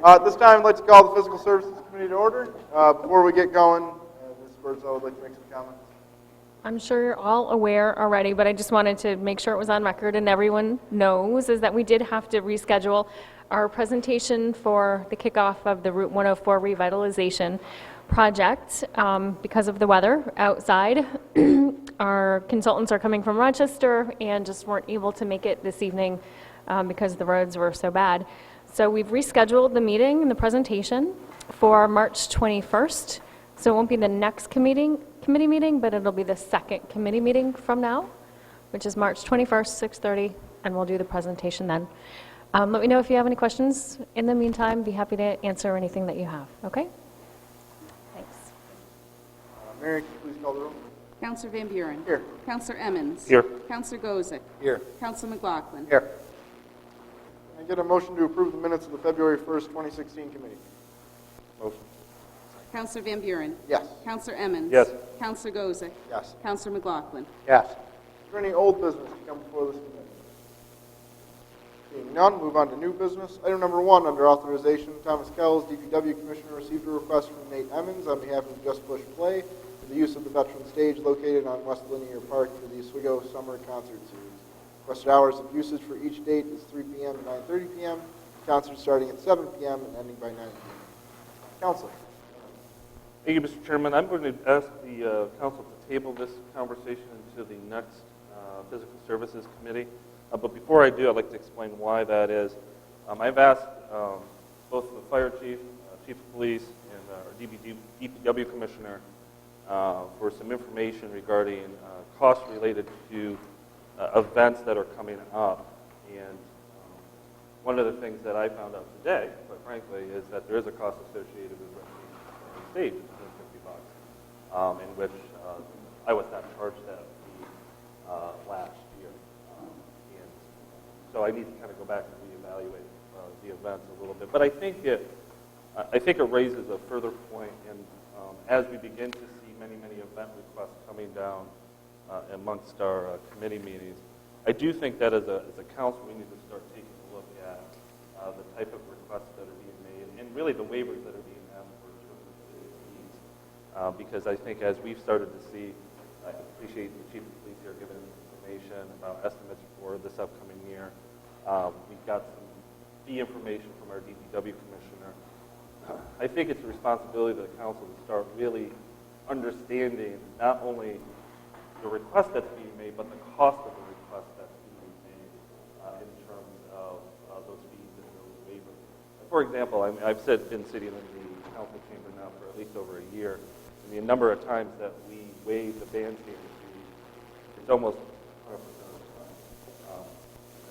At this time, I'd like to call the Physical Services Committee to order. Before we get going, Ms. Birdsall would like to make some comments. I'm sure you're all aware already, but I just wanted to make sure it was on record and everyone knows, is that we did have to reschedule our presentation for the kickoff of the Route 104 revitalization project because of the weather outside. Our consultants are coming from Rochester and just weren't able to make it this evening because the roads were so bad. So we've rescheduled the meeting and the presentation for March 21st. So it won't be the next committee meeting, but it'll be the second committee meeting from now, which is March 21st, 6:30, and we'll do the presentation then. Let me know if you have any questions. In the meantime, be happy to answer anything that you have, okay? Thanks. Mary, can you please call the roll? Councillor Van Buren. Here. Councillor Emmons. Here. Councillor Gozick. Here. Councillor McLaughlin. Here. Can I get a motion to approve the minutes of the February 1st, 2016 committee? Motion. Councillor Van Buren. Yes. Councillor Emmons. Yes. Councillor Gozick. Yes. Councillor McLaughlin. Yes. Is there any old business to come before this committee? Seeing none, move on to new business. Item number 1, under authorization, Thomas Kells, DPW Commissioner, received a request from Nate Emmons on behalf of Just Bush Play for the use of the Veteran Stage located on West Linear Park for the Oswego Summer Concert Series. Requested hours of usage for each date is 3 p.m. to 9:30 p.m. Concert starting at 7 p.m. and ending by 9 p.m. Council. Thank you, Mr. Chairman. I'm going to ask the council to table this conversation into the next Physical Services Committee. But before I do, I'd like to explain why that is. I've asked both the fire chief, chief of police, and our DPW commissioner for some information regarding costs related to events that are coming up. And one of the things that I found out today, quite frankly, is that there is a cost associated with renting the stage, $50, in which I was not charged that fee last year. And so I need to kind of go back and reevaluate the events a little bit. But I think it raises a further point, and as we begin to see many event requests coming down amongst our committee meetings, I do think that as a council we need to start taking a look at the type of requests that are being made and really the waivers that are being asked for in terms of the fees. Because I think as we've started to see, I appreciate the chief of police here giving information about estimates for this upcoming year. We've got some fee information from our DPW commissioner. I think it's a responsibility of the council to start really understanding not only the request that's being made, but the cost of the request that's being made in terms of those fees and those waivers. For example, I've been sitting in the council chamber now for at least over a year, and the number of times that we waive the bandstand fee, it's almost 100% of the time.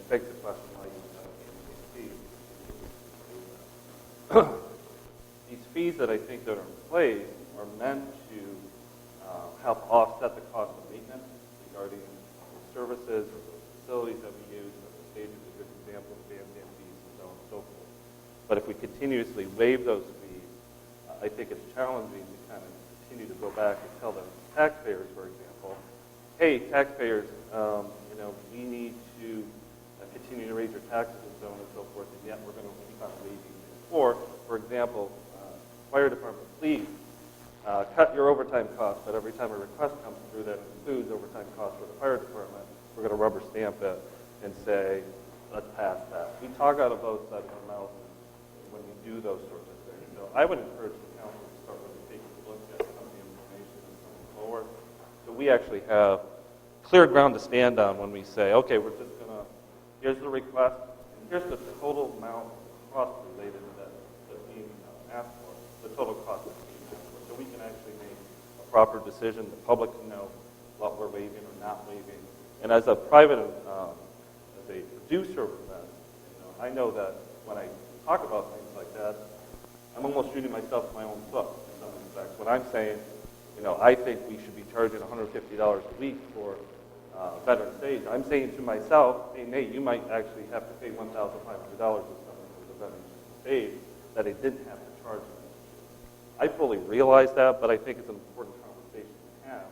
It begs the question, why you have fees? These fees that I think that are in place are meant to help offset the cost of maintenance regarding the services or the facilities that we use. The stage is a good example of bandstand fees and so on and so forth. But if we continuously waive those fees, I think it's challenging to kind of continue to go back and tell the taxpayers, for example, hey, taxpayers, we need to continue to raise your taxes and so on and so forth, and yet we're going to keep on waiving things. Or, for example, fire department, please cut your overtime costs, but every time a request comes through that includes overtime costs for the fire department, we're going to rubber stamp it and say, let's pass that. We talk out of both sides of our mouth when we do those sorts of things. So I would encourage the council to start really taking a look at some of the information that's coming forward. So we actually have clear ground to stand on when we say, okay, we're just going to, here's the request, and here's the total amount of cost related to that that's being asked for, the total cost that's being asked for. So we can actually make a proper decision. The public can know what we're waiving or not waiving. And as a private, as a producer of events, I know that when I talk about things like that, I'm almost shooting myself in my own foot in some respects. When I'm saying, I think we should be charging $150 a week for Veteran Stage, I'm saying to myself, hey, Nate, you might actually have to pay $1,500 or something for the Veteran Stage that I didn't have to charge them. I fully realize that, but I think it's an important conversation to have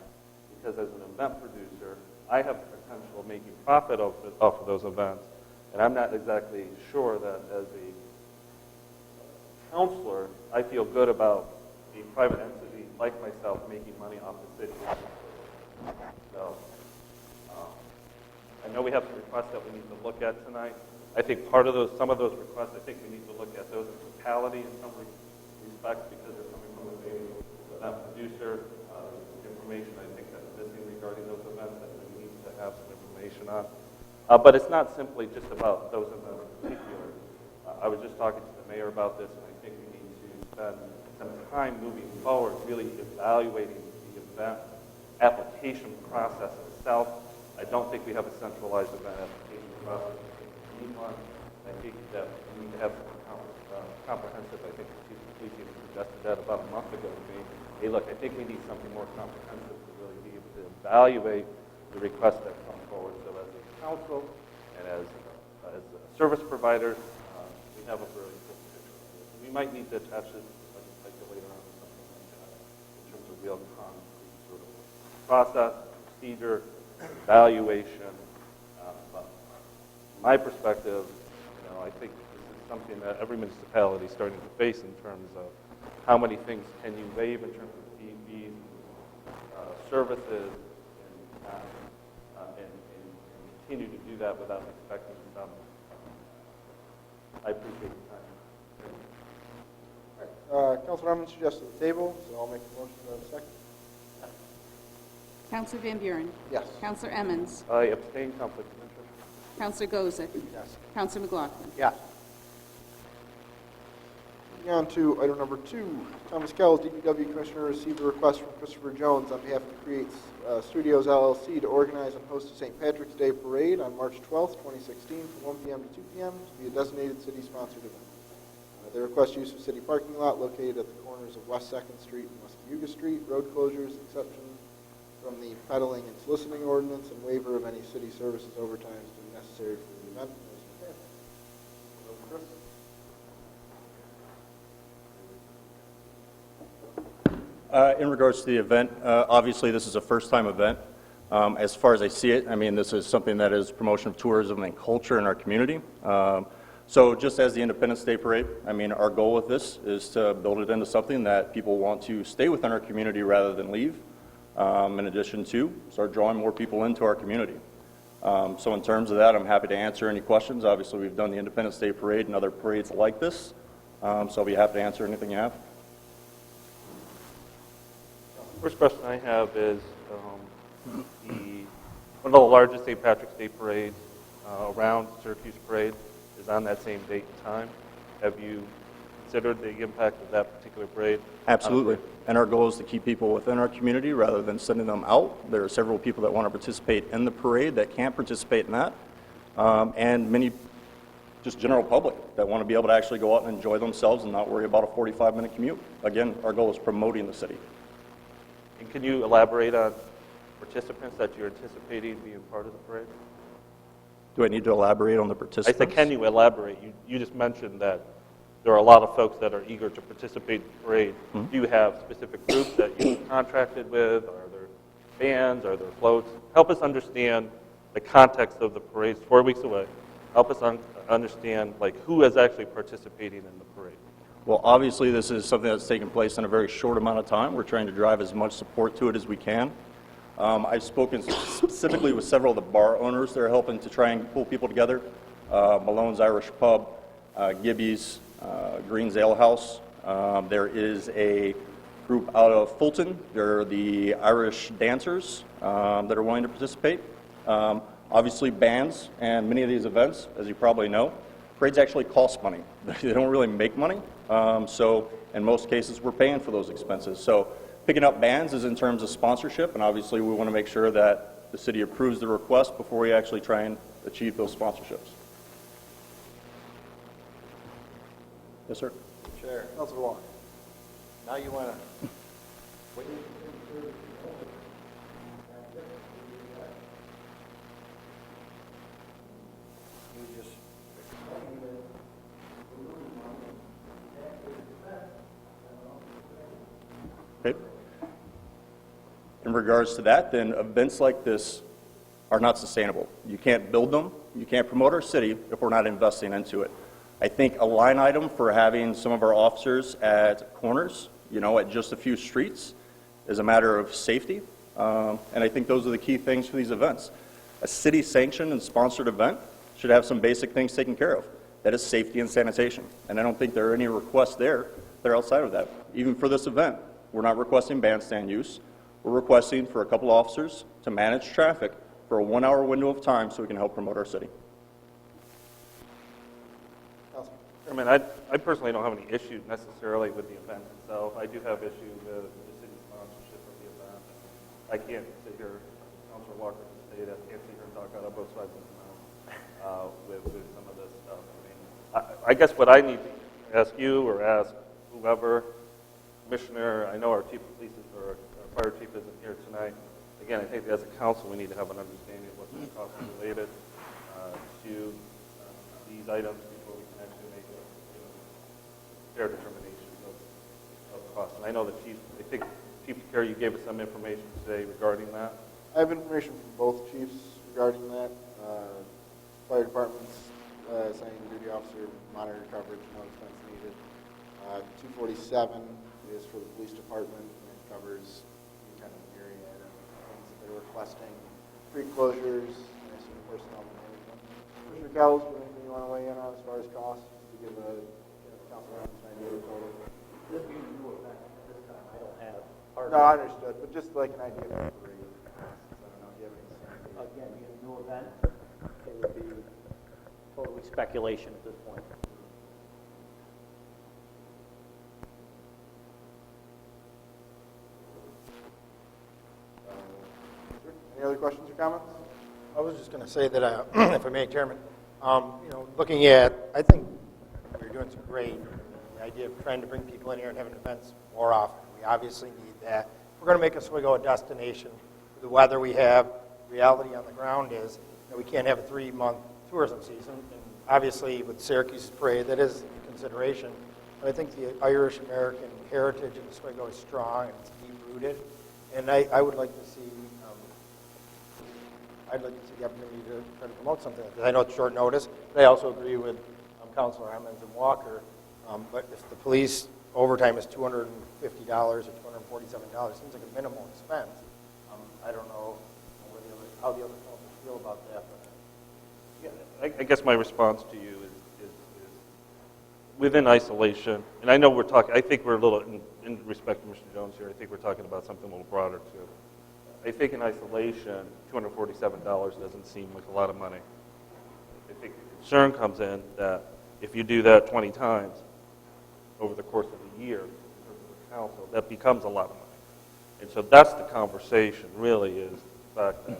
because as an event producer, I have the potential of making profit off of those events, and I'm not exactly sure that as a counselor, I feel good about a private entity like myself making money off the city. So, I know we have some requests that we need to look at tonight. I think some of those requests, I think we need to look at those in totality in some respects because they're coming from an event producer. Information I think that's missing regarding those events that we need to have some information on. But it's not simply just about those events in particular. I was just talking to the mayor about this, and I think we need to spend some time moving forward, really evaluating the event application process itself. I don't think we have a centralized event application process. We need one. I think that we need to have some comprehensive. I think the chief of police even suggested that about a month ago to me. Hey, look, I think we need something more comprehensive to really be able to evaluate the requests that come forward. So as a council and as service providers, we have a very full picture. We might need to attach this legislature later on or something like that in terms of real concrete sort of process, procedure, evaluation. But from my perspective, I think this is something that every municipality is starting to face in terms of how many things can you waive in terms of fees, services, and continue to do that without expecting some. I appreciate your time. Councilor Emmons suggested the table, so I'll make a motion to have a second. Counselor Van Buren. Yes. Counselor Emmons. I abstain, conflict of interest. Counselor Gozick. Yes. Counselor McLaughlin. Yes. Moving on to item number 2, Thomas Kells, DPW Commissioner, received a request from Christopher Jones on behalf of Create Studios LLC to organize and host a St. Patrick's Day Parade on March 12th, 2016 from 1 p.m. to 2 p.m. to be a designated city-sponsored event. They request use of city parking lot located at the corners of West 2nd Street and West Cayuga Street, road closures, exception from the peddling and soliciting ordinance, and waiver of any city services overtimes deemed necessary for the event. Chris? In regards to the event, obviously this is a first-time event. As far as I see it, I mean, this is something that is promotion of tourism and culture in our community. So just as the Independence Day Parade, I mean, our goal with this is to build it into something that people want to stay within our community rather than leave, in addition to start drawing more people into our community. So in terms of that, I'm happy to answer any questions. Obviously, we've done the Independence Day Parade and other parades like this, so I'll be happy to answer anything you have. First question I have is one of the largest St. Patrick's Day parades around Syracuse Parade is on that same date and time. Have you considered the impact of that particular parade? Absolutely. And our goal is to keep people within our community rather than sending them out. There are several people that want to participate in the parade that can't participate in that, and many just general public that want to be able to actually go out and enjoy themselves and not worry about a 45-minute commute. Again, our goal is promoting the city. And can you elaborate on participants that you're anticipating being part of the parade? Do I need to elaborate on the I participants? said, can you elaborate? You just mentioned that there are a lot of folks that are eager to participate in the parade. Mm-hmm. Do you have specific groups that you've contracted with? Are there bands? Are there floats? Help us understand the context of the parade. It's 4 weeks away. Help us understand who is actually participating in the parade. Well, obviously, this is something that's taken place in a very short amount of time. We're trying to drive as much support to it as we can. I've spoken specifically with several of the bar owners that are helping to try and pull people together. Malone's Irish Pub, Gibby's, Green's Ale House. There is a group out of Fulton. They're the Irish dancers that are willing to participate. Obviously, bands and many of these events, as you probably know, parades actually cost money. They don't really make money. So in most cases, we're paying for those expenses. So picking up bands is in terms of sponsorship, and obviously we want to make sure that the city approves the request before we actually try and achieve those sponsorships. Yes, sir. Chair. Councilor Wong. Now you want to, Okay. In regards to that, then events like this are not sustainable. You can't build them, you can't promote our city if we're not investing into it. I think a line item for having some of our officers at corners, at just a few streets, is a matter of safety. And I think those are the key things for these events. A city-sanctioned and sponsored event should have some basic things taken care of. That is safety and sanitation. And I don't think there are any requests there that are outside of that. Even for this event, we're not requesting bandstand use. We're requesting for a couple officers to manage traffic for a 1-hour window of time so we can help promote our city. Councilman. Chairman, I personally don't have any issue necessarily with the event itself. I do have issue with the city sponsorship of the event. I can't sit here, Councilor Walker can say that, can't sit here and talk out of both sides of the mouth with some of this stuff. I guess what I need to ask you or ask whoever, Commissioner, I know our chief of police or our fire chief isn't here tonight. Again, I think as a council we need to have an understanding of what's the cost related to these items before we can actually make a fair determination of cost. And I know the chief, I think Chief Carey, you gave us some information today regarding that. I have information from both chiefs regarding that. Fire department's assigning duty officer monitor coverage, no expense needed. 247 is for the police department, and it covers any kind of myriad of things that they're requesting. Street closures, and I assume personnel management. Commissioner Kells, anything you want to weigh in on as far as costs, to give the council members an idea of the total? This being a new event at this time, I don't have hard. No, I understood, but just like an idea of the rate. I don't know if you have any sense. Again, being a new event, it would be totally speculation at this point. Any other questions or comments? I was just going to say that, if I may, Chairman, looking at, I think you're doing some great. The idea of trying to bring people in here and having events more often. We obviously need that. If we're going to make Oswego a destination, the weather we have, reality on the ground is that we can't have a 3-month tourism season. And obviously, with Syracuse's parade, that is a consideration. But I think the Irish-American heritage of Oswego is strong and it's deep-rooted. And I would like to see the opportunity to try to promote something like that. I know it's short notice, but I also agree with Councilor Emmons and Walker. But if the police overtime is $250 or $247, seems like a minimal expense. I don't know how the other councils feel about that. But Yeah, I guess my response to you is within isolation, and I know we're talking, I think we're a little, in respect to Mr. Jones here, I think we're talking about something a little broader too. I think in isolation, $247 doesn't seem like a lot of money. I think the concern comes in that if you do that 20 times over the course of a year, in terms of the council, that becomes a lot of money. And so that's the conversation, really, is the fact that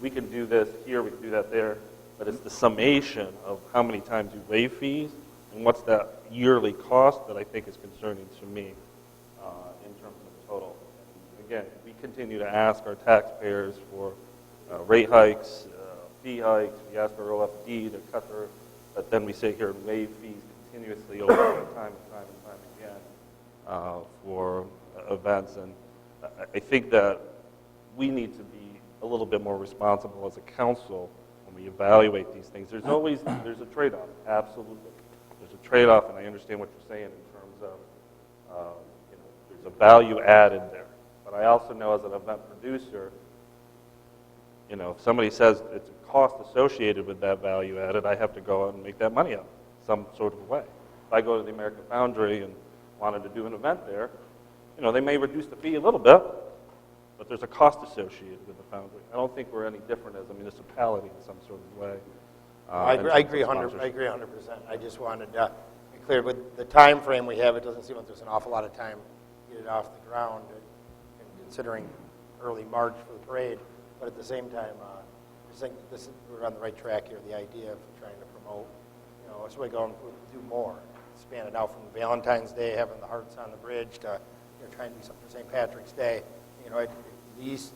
we can do this here, we can do that there, but it's the summation of how many times you waive fees and what's that yearly cost that I think is concerning to me in terms of the total. And again, we continue to ask our taxpayers for rate hikes, fee hikes. We ask our OFD to cut their, but then we sit here and waive fees continuously over time and time and time again for events. And I think that we need to be a little bit more responsible as a council when we evaluate these things. There's a trade-off, absolutely. There's a trade-off, and I understand what you're saying in terms of, there's a value added there. But I also know as an event producer, if somebody says it's a cost associated with that value added, I have to go out and make that money up some sort of way. If I go to the American Foundry and wanted to do an event there, they may reduce the fee a little bit, but there's a cost associated with the Foundry. I don't think we're any different as a municipality in some sort of way. I agree 100%. I just wanted to be clear with the time frame we have. It doesn't seem like there's an awful lot of time to get it off the ground, and considering early March for the parade. But at the same time, I just think we're on the right track here. The idea of trying to promote, Oswego and do more, span it out from Valentine's Day, having the hearts on the bridge, to trying to do something for St. Patrick's Day. It at least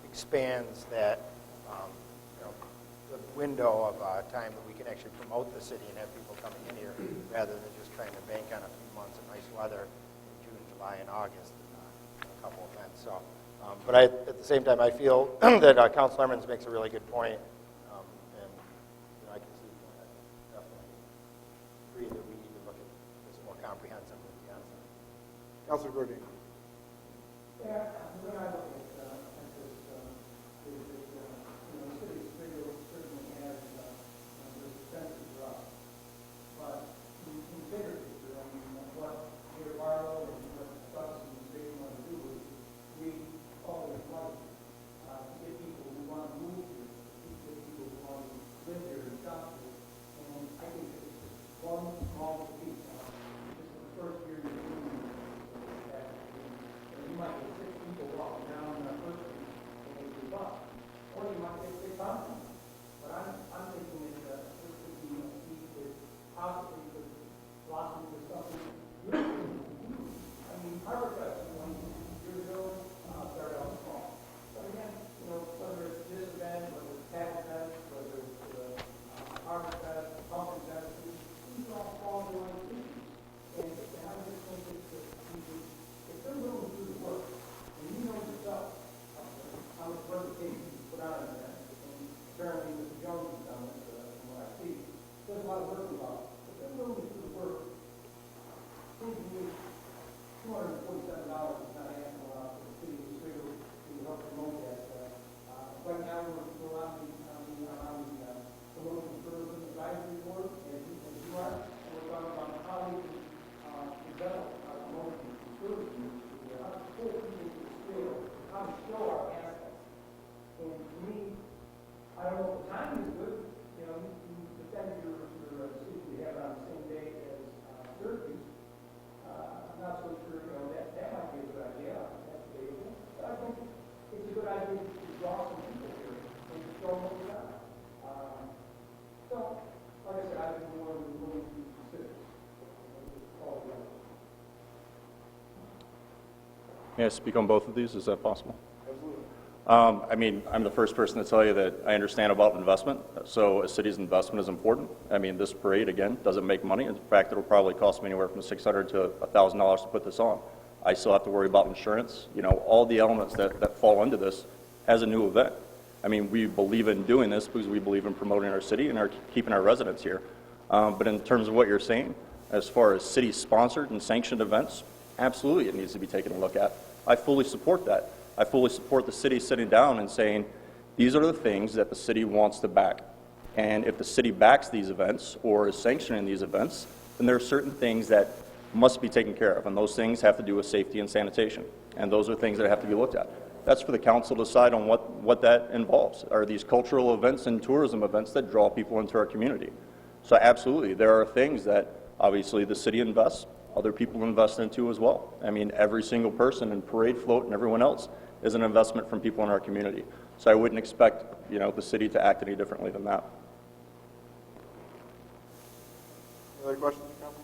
expands that the window of time that we can actually promote the city and have people coming in here, rather than just trying to bank on a few months of nice weather in June, July, and August, and a couple events. So, but at the same time, I feel that Councilor Emmons makes a really good point, and I can see that. Definitely agree Councilor Gordon. Yeah, when I look at this, is that, the city of Springfield certainly has, their expenses are up. But in bigger picture, I mean, what Mayor Barlow and what us in the state want to do is we always like to get people who want to move here, to get people who want to live here and shop here. And I think it's just one small piece. This is the first year you're doing that. You might get 6 people walking down the first street and they move up. Or you might get 6,000. But I'm thinking that this could be a piece that possibly could blossom into something beautiful. I mean, Harvard Fest, 20 years ago, started out small. But again, whether it's this event, whether it's Cattle Fest, whether it's Harvard Fest, Pumpkin Fest, these all fall into one piece. And I just think it's that people, if they're willing to do the work, and you know yourself how much work it takes to put out an event, and apparently Mr. Jones has done this from what I see, there's a lot of work involved. If they're willing to do the work, seems to me $247 is not asking a lot for the city of Oswego to help promote that. Right now, we're on the promotion tourism advisory board, as you are, and we're talking about how we can develop our promotion tourism, how to pull people to the scale, how to show our assets. And to me, I don't know if the timing is good. You defend your decision to have it on the same day as Syracuse. I'm not so sure, that might be a good idea. That's debatable. But I think it's a good idea to draw some people here and to show them what we got. So, like I said, I've been more than willing to consider all the others. May I speak on both of these? Is that possible? Absolutely. I mean, I'm the first person to tell you that I understand about investment. So a city's investment is important. I mean, this parade, again, doesn't make money. In fact, it'll probably cost me anywhere from $600 to $1,000 to put this on. I still have to worry about insurance, all the elements that fall into this as a new event. I mean, we believe in doing this because we believe in promoting our city and keeping our residents here. But in terms of what you're saying, as far as city-sponsored and sanctioned events, absolutely it needs to be taken a look at. I fully support that. I fully support the city sitting down and saying, these are the things that the city wants to back. And if the city backs these events or is sanctioning these events, then there are certain things that must be taken care of, and those things have to do with safety and sanitation. And those are things that have to be looked at. That's for the council to decide on what that involves. Are these cultural events and tourism events that draw people into our community? So absolutely, there are things that obviously the city invests, other people invest into as well. I mean, every single person in Parade Float and everyone else is an investment from people in our community. So I wouldn't expect, the city to act any differently than that. Any other questions, Council?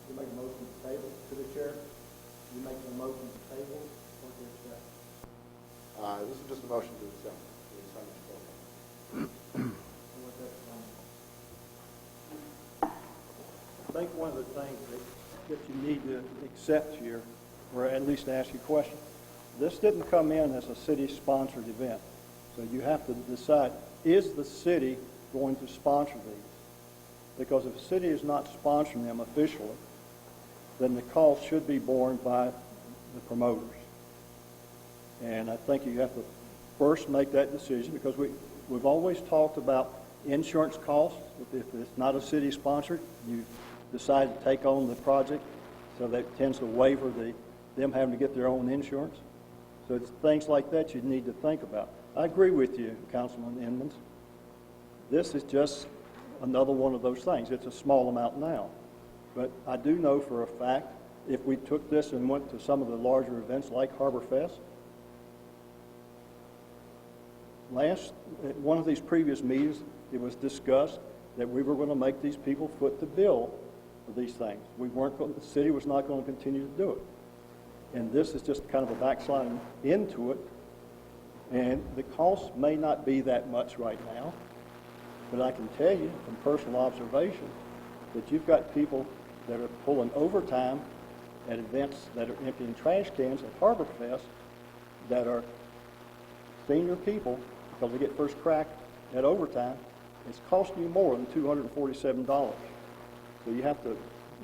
You make a motion to table to the chair? You make a motion to table or to accept? This is just a motion to accept. I think one of the things that you need to accept here, or at least ask you a question, this didn't come in as a city-sponsored event. So you have to decide, is the city going to sponsor these? Because if the city is not sponsoring them officially, then the cost should be borne by the promoters. And I think you have to first make that decision, because we've always talked about insurance costs. If it's not a city-sponsored, you decide to take on the project, so that tends to waiver them having to get their own insurance. So it's things like that you need to think about. I agree with you, Councilman Edmonds. This is just another one of those things. It's a small amount now. But I do know for a fact, if we took this and went to some of the larger events like Harbor Fest, at one of these previous meetings, it was discussed that we were going to make these people foot the bill for these things. The city was not going to continue to do it. And this is just kind of a backsliding into it. And the cost may not be that much right now, but I can tell you from personal observation that you've got people that are pulling overtime at events that are emptying trash cans at Harbor Fest that are senior people, because they get first crack at overtime, it's costing you more than $247. So you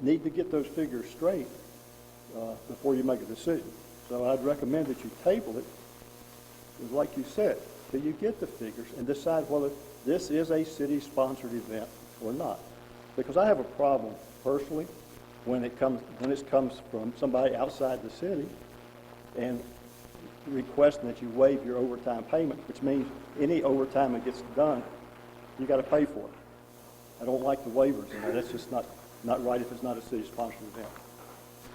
need to get those figures straight before you make a decision. So I'd recommend that you table it, because like you said, till you get the figures and decide whether this is a city-sponsored event or not. Because I have a problem personally when it comes from somebody outside the city and requesting that you waive your overtime payment, which means any overtime that gets done, you got to pay for it. I don't like the waivers, and that's just not right if it's not a city-sponsored event.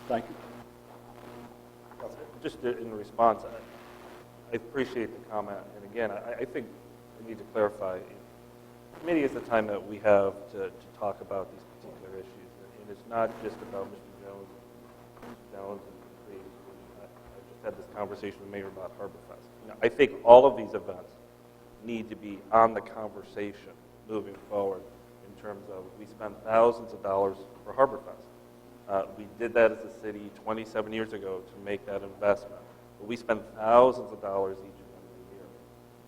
Thank you. Just in response, I appreciate the comment, and again, I think we need to clarify. Committee is the time that we have to talk about these particular issues, and it's not just about Mr. Jones and Creed. I just had this conversation with Mayor about HarborFest. I think all of these events need to be on the conversation moving forward in terms of we spend thousands of dollars for HarborFest. We did that as a city 27 years ago to make that investment. But we spend thousands of dollars each and every year.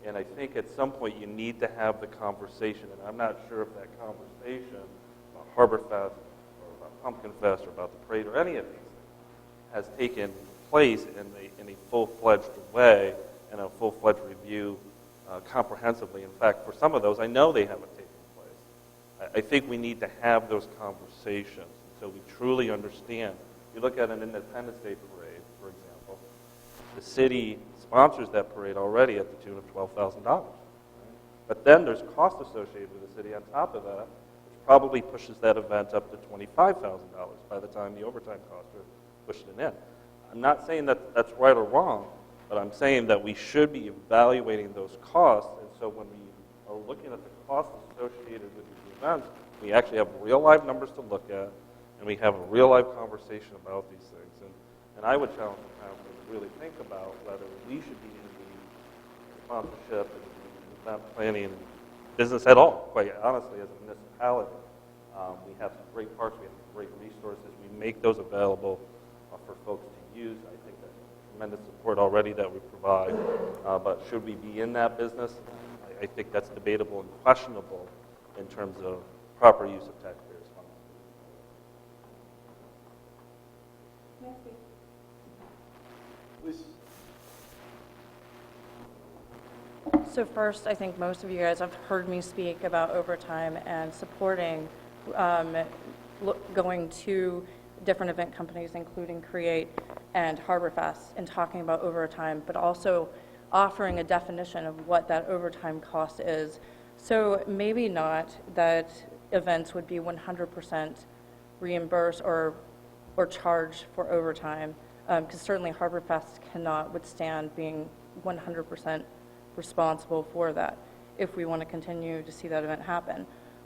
And I think at some point you need to have the conversation, and I'm not sure if that conversation about HarborFest or about Pumpkin Fest or about the parade or any of these things has taken place in a full-fledged way and a full-fledged review comprehensively. In fact, for some of those, I know they haven't taken place. I think we need to have those conversations so we truly understand. You look at an Independence Day parade, for example, the city sponsors that parade already at the tune of $12,000. Right? But then there's cost associated with the city on top of that, which probably pushes that event up to $25,000 by the time the overtime costs are pushing in. I'm not saying that that's right or wrong, but I'm saying that we should be evaluating those costs, and so when we are looking at the costs associated with these events, we actually have real live numbers to look at, and we have a real live conversation about these things. And I would challenge the council to really think about whether we should be in the sponsorship and event planning business at all, quite honestly, as a municipality. We have some great parks, we have some great resources, we make those available for folks to use. I think that's tremendous support already that we provide, but should we be in that business? I think that's debatable and questionable in terms of proper use of taxpayers' funds. Please. So first, I think most of you guys have heard me speak about overtime and supporting going to different event companies, including Create and HarborFest, and talking about overtime, but also offering a definition of what that overtime cost is. So maybe not that events would be 100% reimbursed or charged for overtime, because certainly HarborFest cannot withstand being 100% responsible for that if we want to continue to see that event happen.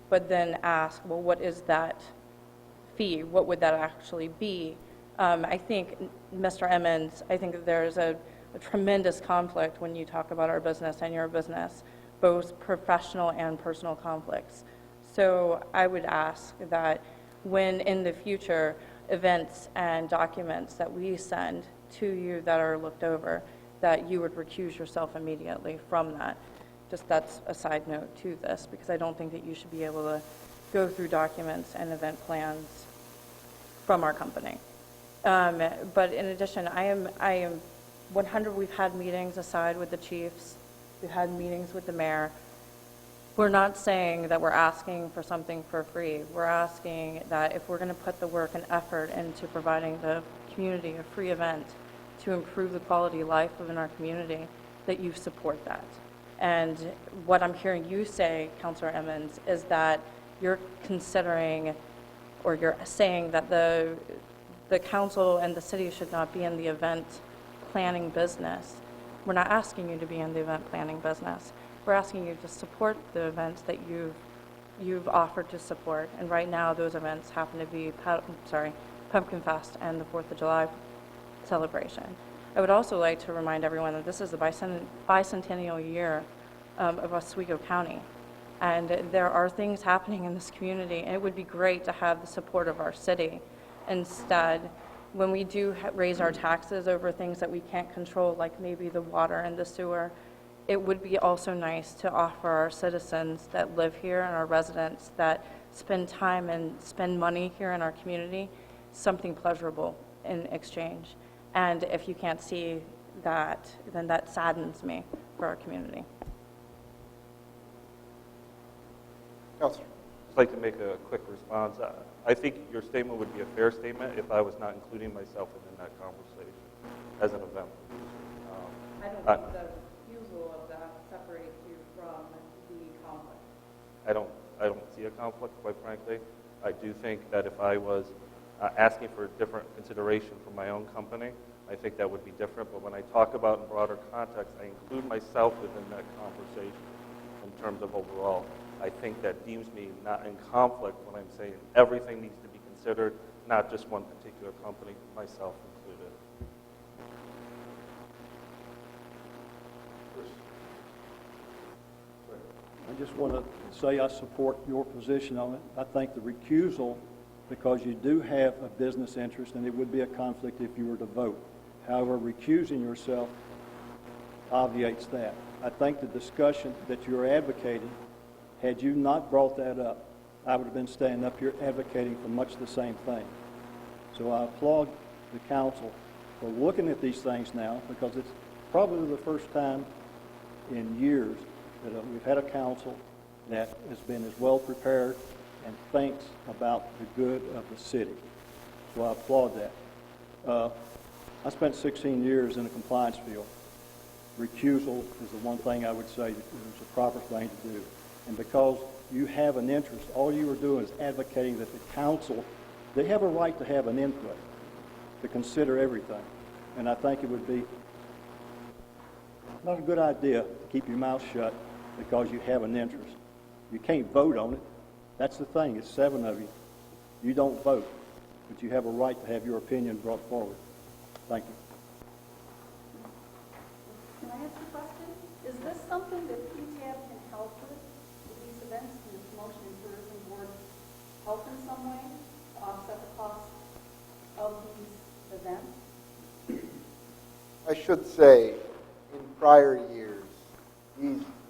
But then ask, well, what is that fee? What would that actually be? I think, Mr. Emmons, I think that there's a tremendous conflict when you talk about our business and your business, both professional and personal conflicts. So I would ask that when in the future events and documents that we send to you that are looked over, that you would recuse yourself immediately from that. Just that's a side note to this, because I don't think that you should be able to go through documents and event plans from our company. But in addition, I am 100, we've had meetings aside with the chiefs, we've had meetings with the mayor. We're not saying that we're asking for something for free. We're asking that if we're going to put the work and effort into providing the community a free event to improve the quality of life within our community, that you support that. And what I'm hearing you say, Councilor Emmons, is that you're considering, or you're saying that the council and the city should not be in the event planning business. We're not asking you to be in the event planning business. We're asking you to support the events that you've offered to support. And right now, those events happen to be, Pumpkin Fest and the 4th of July celebration. I would also like to remind everyone that this is the bicentennial year of Oswego County. And there are things happening in this community, and it would be great to have the support of our city. Instead, when we do raise our taxes over things that we can't control, like maybe the water and the sewer, it would be also nice to offer our citizens that live here and our residents that spend time and spend money here in our community something pleasurable in exchange. And if you can't see that, then that saddens me for our community. Counselor. I'd like to make a quick response. I think your statement would be a fair statement if I was not including myself within that conversation as an event. I don't Uh, think the refusal of that separates you from the conflict. I don't see a conflict, quite frankly. I do think that if I was asking for different consideration from my own company, I think that would be different. But when I talk about in broader context, I include myself within that conversation in terms of overall. I think that deems me not in conflict when I'm saying everything needs to be considered, not just one particular company, myself included. I just want to say I support your position on it. I think the recusal, because you do have a business interest, and it would be a conflict if you were to vote. However, recusing yourself obviates that. I think the discussion that you're advocating, had you not brought that up, I would have been standing up here advocating for much the same thing. So I applaud the council for looking at these things now, because it's probably the first time in years that we've had a council that has been as well prepared and thinks about the good of the city. So I applaud that. I spent 16 years in the compliance field. Recusal is the one thing I would say is the proper thing to do. And because you have an interest, all you are doing is advocating that the council, they have a right to have an input, to consider everything. And I think it would be not a good idea to keep your mouth shut because you have an interest. You can't vote on it. That's the thing. It's 7 of you. You don't vote, but you have a right to have your opinion brought forward. Thank you. Can I ask a question? Is this something that PTAB can help with these events? Can the Promotion and Tourism Board help in some way to offset the cost of these events? I should say, in prior years,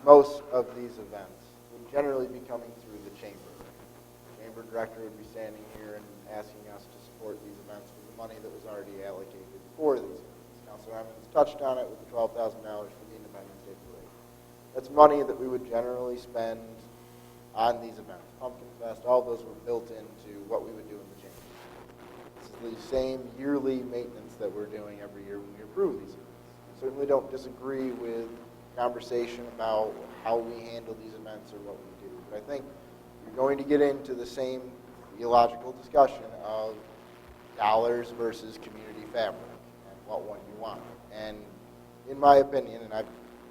most of these events would generally be coming through the chamber. The chamber director would be standing here and asking us to support these events with the money that was already allocated for these events. Councilor Emmons touched on it with the $12,000 for the Independence Day Parade. That's money that we would generally spend on these events. Pumpkin Fest, all those were built into what we would do in the chamber. This is the same yearly maintenance that we're doing every year when we approve these events. We certainly don't disagree with conversation about how we handle these events or what we do. But I think you're going to get into the same theological discussion of dollars versus community fabric and what one you want. And in my opinion, and I've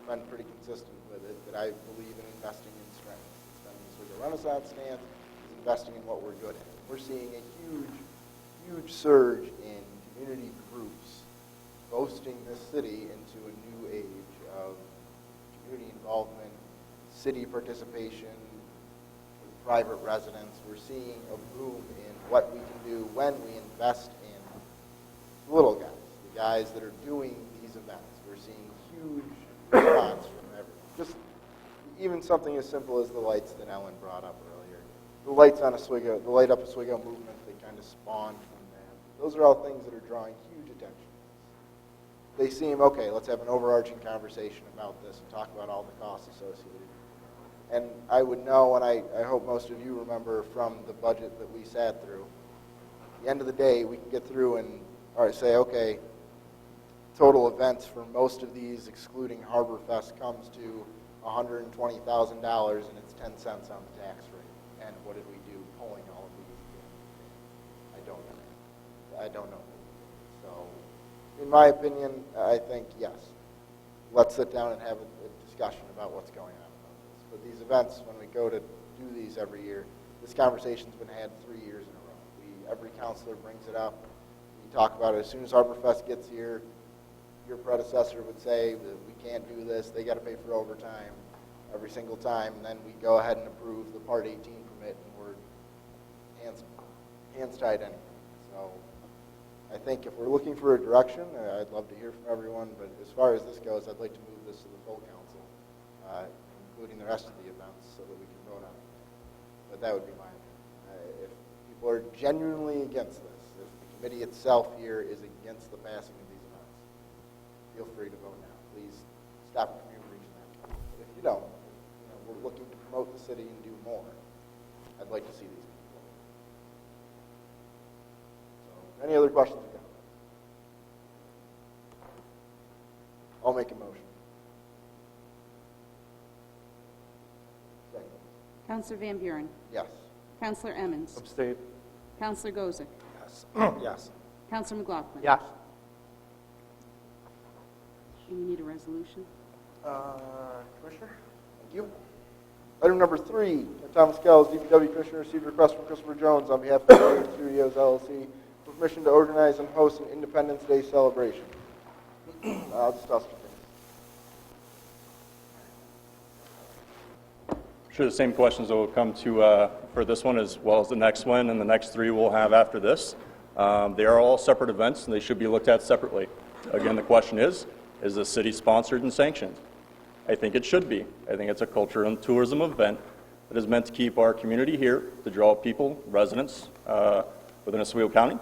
been pretty consistent with it, that I believe in investing in strength. It's been the Renaissance stance, is investing in what we're good at. We're seeing a huge surge in community groups boasting this city into a new age of community involvement, city participation, with private residents. We're seeing a boom in what we can do when we invest in the little guys, the guys that are doing these events. We're seeing huge response from everyone. Just even something as simple as the lights that Ellen brought up earlier. The lights on Oswego, the Light Up Oswego movement that kind of spawned from that. Those are all things that are drawing huge attention. They seem, okay, let's have an overarching conversation about this and talk about all the costs associated. And I would know, and I hope most of you remember from the budget that we sat through, at the end of the day, we can get through and say, okay, total events for most of these, excluding Harbor Fest, comes to $120,000, and it's 10 cents on the tax rate. And what did we do pulling all of these? I don't know. So, in my opinion, I think, yes, let's sit down and have a discussion about what's going on about this. But these events, when we go to do these every year, this conversation's been had 3 years in a row. Every counselor brings it up. We talk about it. As soon as Harbor Fest gets here, your predecessor would say that we can't do this, they got to pay for overtime every single time, and then we go ahead and approve the Part 18 permit, and we're hands tied anyway. So I think if we're looking for a direction, I'd love to hear from everyone, but as far as this goes, I'd like to move this to the full council including the rest of the events so that we can vote on it. But that would be my opinion. If people are genuinely against this, if the committee itself here is against the passing of these events, feel free to vote now. Please stop it from even reaching that point. But if you don't, we're looking to promote the city and do more. I'd like to see these people. So, any other questions or comments? I'll make a motion. Second. Counselor Van Buren. Yes. Counselor Emmons. Abstain. Counselor Gozick. Yes. Yes. Counselor McLaughlin. Yes. And we need a resolution. Commissioner? Thank you. Item number 3, Thomas Kells, DPW Commissioner, received a request from Christopher Jones on behalf of Warrior Studios LLC for permission to organize and host an Independence Day celebration. I'll just toss it to you. Sure, the same questions will come to for this one as well as the next one, and the next 3 we'll have after this. They are all separate events, and they should be looked at separately. Again, the question is the city sponsored and sanctioned? I think it should be. I think it's a culture and tourism event that is meant to keep our community here, to draw people, residents within Oswego County,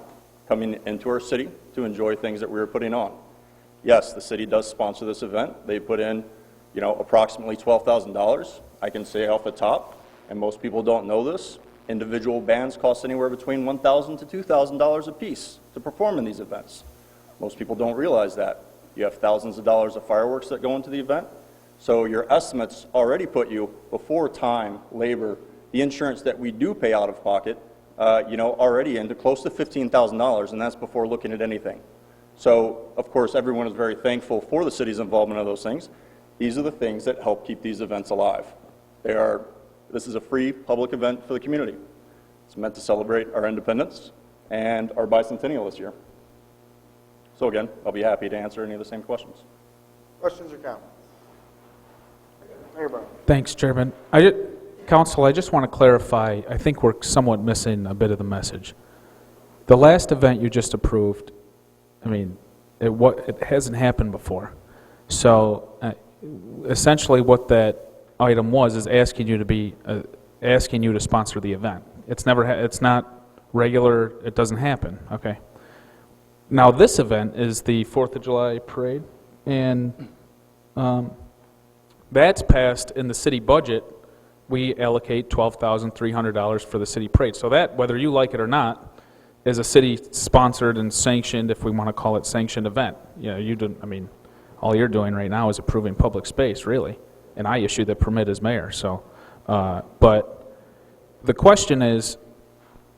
coming into our city to enjoy things that we're putting on. Yes, the city does sponsor this event. They put in, approximately $12,000. I can say off the top, and most people don't know this, individual bands cost anywhere between $1,000 to $2,000 a piece to perform in these events. Most people don't realize that. You have thousands of dollars of fireworks that go into the event. So your estimates already put you, before time, labor, the insurance that we do pay out of pocket, already into close to $15,000, and that's before looking at anything. So, of course, everyone is very thankful for the city's involvement in those things. These are the things that help keep these events alive. This is a free public event for the community. It's meant to celebrate our independence and our bicentennial this year. So again, I'll be happy to answer any of the same questions. Questions or comments? Mayor Brown. Thanks, Chairman. Council, I just want to clarify, I think we're somewhat missing a bit of the message. The last event you just approved, it hasn't happened before. So essentially what that item was is asking you to sponsor the event. It's not regular, it doesn't happen, okay? Now this event is the 4th of July parade, and that's passed in the city budget. We allocate $12,300 for the city parade. So that, whether you like it or not, is a city-sponsored and sanctioned, if we want to call it sanctioned event. All you're doing right now is approving public space, really. And I issued the permit as mayor. So, but the question is,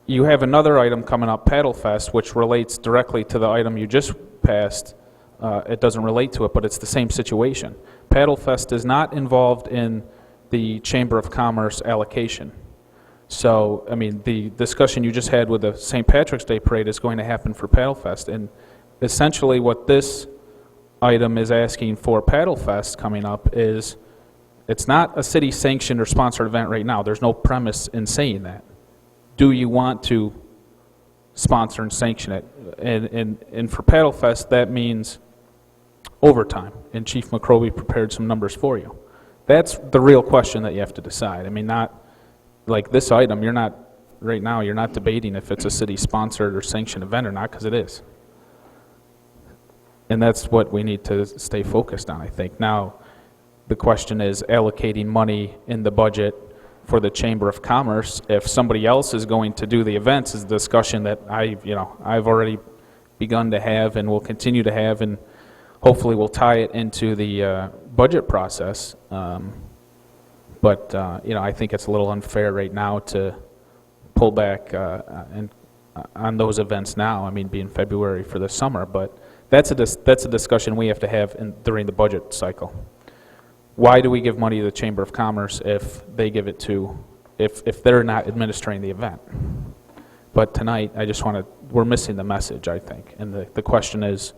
you have another item coming up, Paddle Fest, which relates directly to the item you just passed. It doesn't relate to it, but it's the same situation. Paddle Fest is not involved in the Chamber of Commerce allocation. So, the discussion you just had with the St. Patrick's Day Parade is going to happen for Paddle Fest. And essentially what this item is asking for Paddle Fest coming up is, it's not a city-sanctioned or sponsored event right now. There's no premise in saying that. Do you want to sponsor and sanction it? And for Paddle Fest, that means overtime. And Chief McCroby prepared some numbers for you. That's the real question that you have to decide. Not like this item, right now, you're not debating if it's a city-sponsored or sanctioned event or not, because it is. And that's what we need to stay focused on, I think. Now, the question is allocating money in the budget for the Chamber of Commerce. If somebody else is going to do the events, is a discussion that I've already begun to have and will continue to have, and hopefully we'll tie it into the budget process. But I think it's a little unfair right now to pull back on those events now. Being February for the summer, but that's a discussion we have to have during the budget cycle. Why do we give money to the Chamber of Commerce if they give it to, if they're not administering the event? But tonight, we're missing the message, I think. And the question is,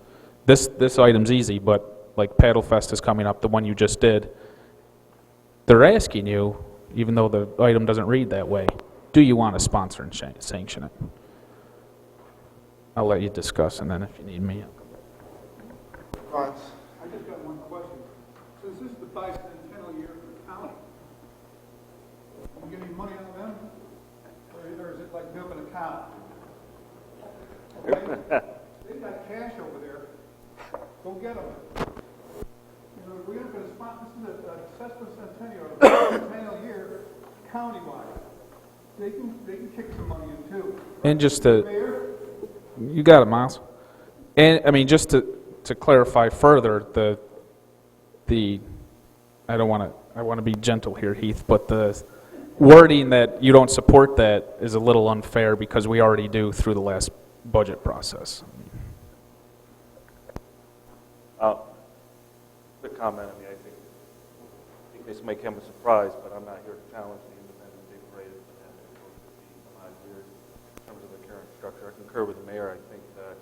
this item's easy, but like Paddle Fest is coming up, the one you just did, they're asking you, even though the item doesn't read that way, do you want to sponsor and sanction it? I'll let you discuss, and then if you need me. Comments? I just got one question. Since this is the bicentennial year You get any money out of them? Or is it like milking a cow? Okay? They've got cash over there. Go get them. You know, we're not going to spot, this is a sesquicentennial year countywide. They can kick some money in too. And just to, Mayor? you got it, Miles. And, I mean, just to clarify further, I want to be gentle here, Heath, but the wording that you don't support that is a little unfair because we already do through the last budget process. Quick comment, I mean, I think this may come as a surprise, but I'm not here to challenge the Independence Day Parade. It's been happening for 50-some odd years in terms of the current structure. I concur with the mayor. I think that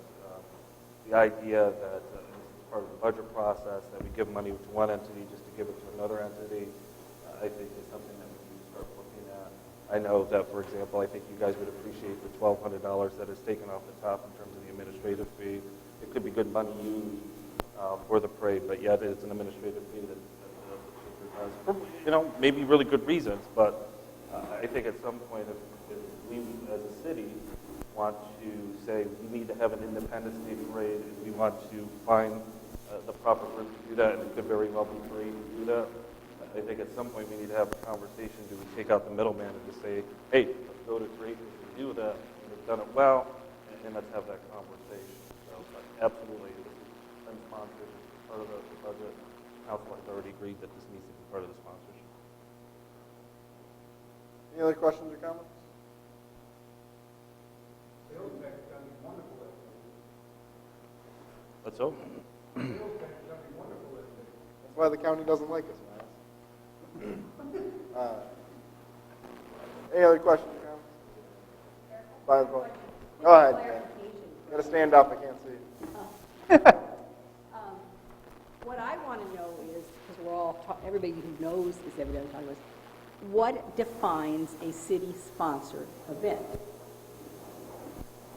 the idea that this is part of the budget process, that we give money to one entity just to give it to another entity, I think is something that we need to start looking at. I know that, for example, I think you guys would appreciate the $1,200 that is taken off the top in terms of the administrative fee. It could be good money used for the parade, but yet it's an administrative fee that the chamber has for, you know, maybe really good reasons. But I think at some point, if we as a city want to say we need to have an Independence Day parade, and we want to find the proper route to do that, and it could very well be free to do that. I think at some point we need to have a conversation. Do we take out the middleman and just say, hey, let's go to create this to do that, and we've done it well, and let's have that conversation. So, but absolutely, this has been sponsored as part of the budget. Council has already agreed that this needs to be part of the sponsorship. Any other questions or comments? Sales tax is going to be wonderful. Let's hope. Sales tax is going to be wonderful. That's why the county doesn't like us, Miles. Any other questions or comments? By the point. Go ahead, Dan. Got to stand up. I can't see. What I want to know is, because we're all, everybody who knows this, everybody talking about, what defines a city-sponsored event?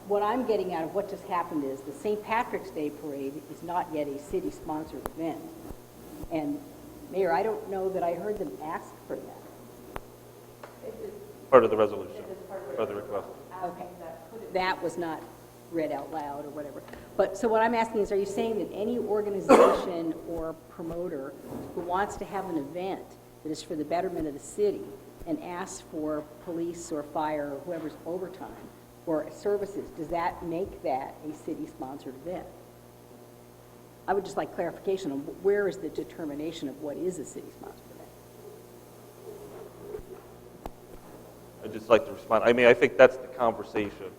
What I'm getting out of what just happened is the St. Patrick's Day Parade is not yet a city-sponsored event. And Mayor, I don't know that I heard them ask for that. Part of the resolution, part of the request. Okay, that was not read out loud or whatever. But, so what I'm asking is, are you saying that any organization or promoter who wants to have an event that is for the betterment of the city and asks for police or fire or whoever's overtime or services, does that make that a city-sponsored event? I would just like clarification on where is the determination of what is a city-sponsored event? I'd just like to respond. I mean, I think that's the conversation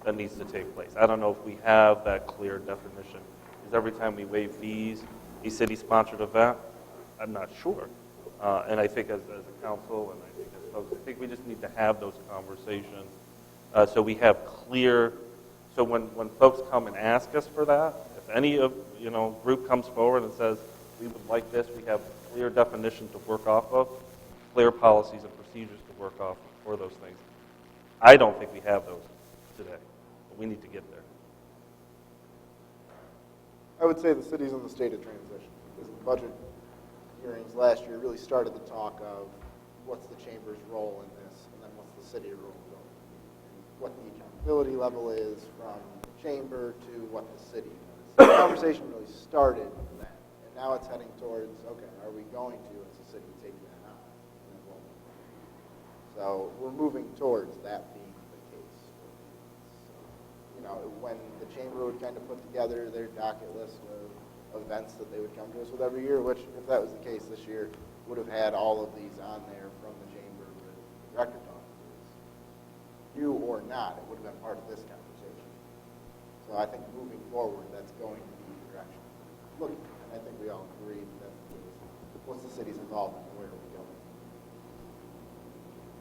that needs to take place. I don't know if we have that clear definition. Is every time we waive fees a city-sponsored event? I'm not sure. And I think as a council and I think as folks, I think we just need to have those conversations so we have clear, so when folks come and ask us for that, if any of, group comes forward and says, we would like this, we have clear definition to work off of, clear policies and procedures to work off of for those things. I don't think we have those today, but we need to get there. I would say the city's in the state of transition, because the budget hearings last year really started the talk of what's the chamber's role in this, and then what's the city role going to be, and what the accountability level is from the chamber to what the city does. The conversation really started then, and now it's heading towards, okay, are we going to, as a city, take that on? And then what will we do? So we're moving towards that being the case. So, when the chamber would kind of put together their docket list of events that they would come to us with every year, which, if that was the case this year, would have had all of these on there from the chamber with the director talking to us. New or not, it would have been part of this conversation. So I think moving forward, that's going to be the direction. Look, and I think we all agree that that's the case. What's the city's involvement and where are we going?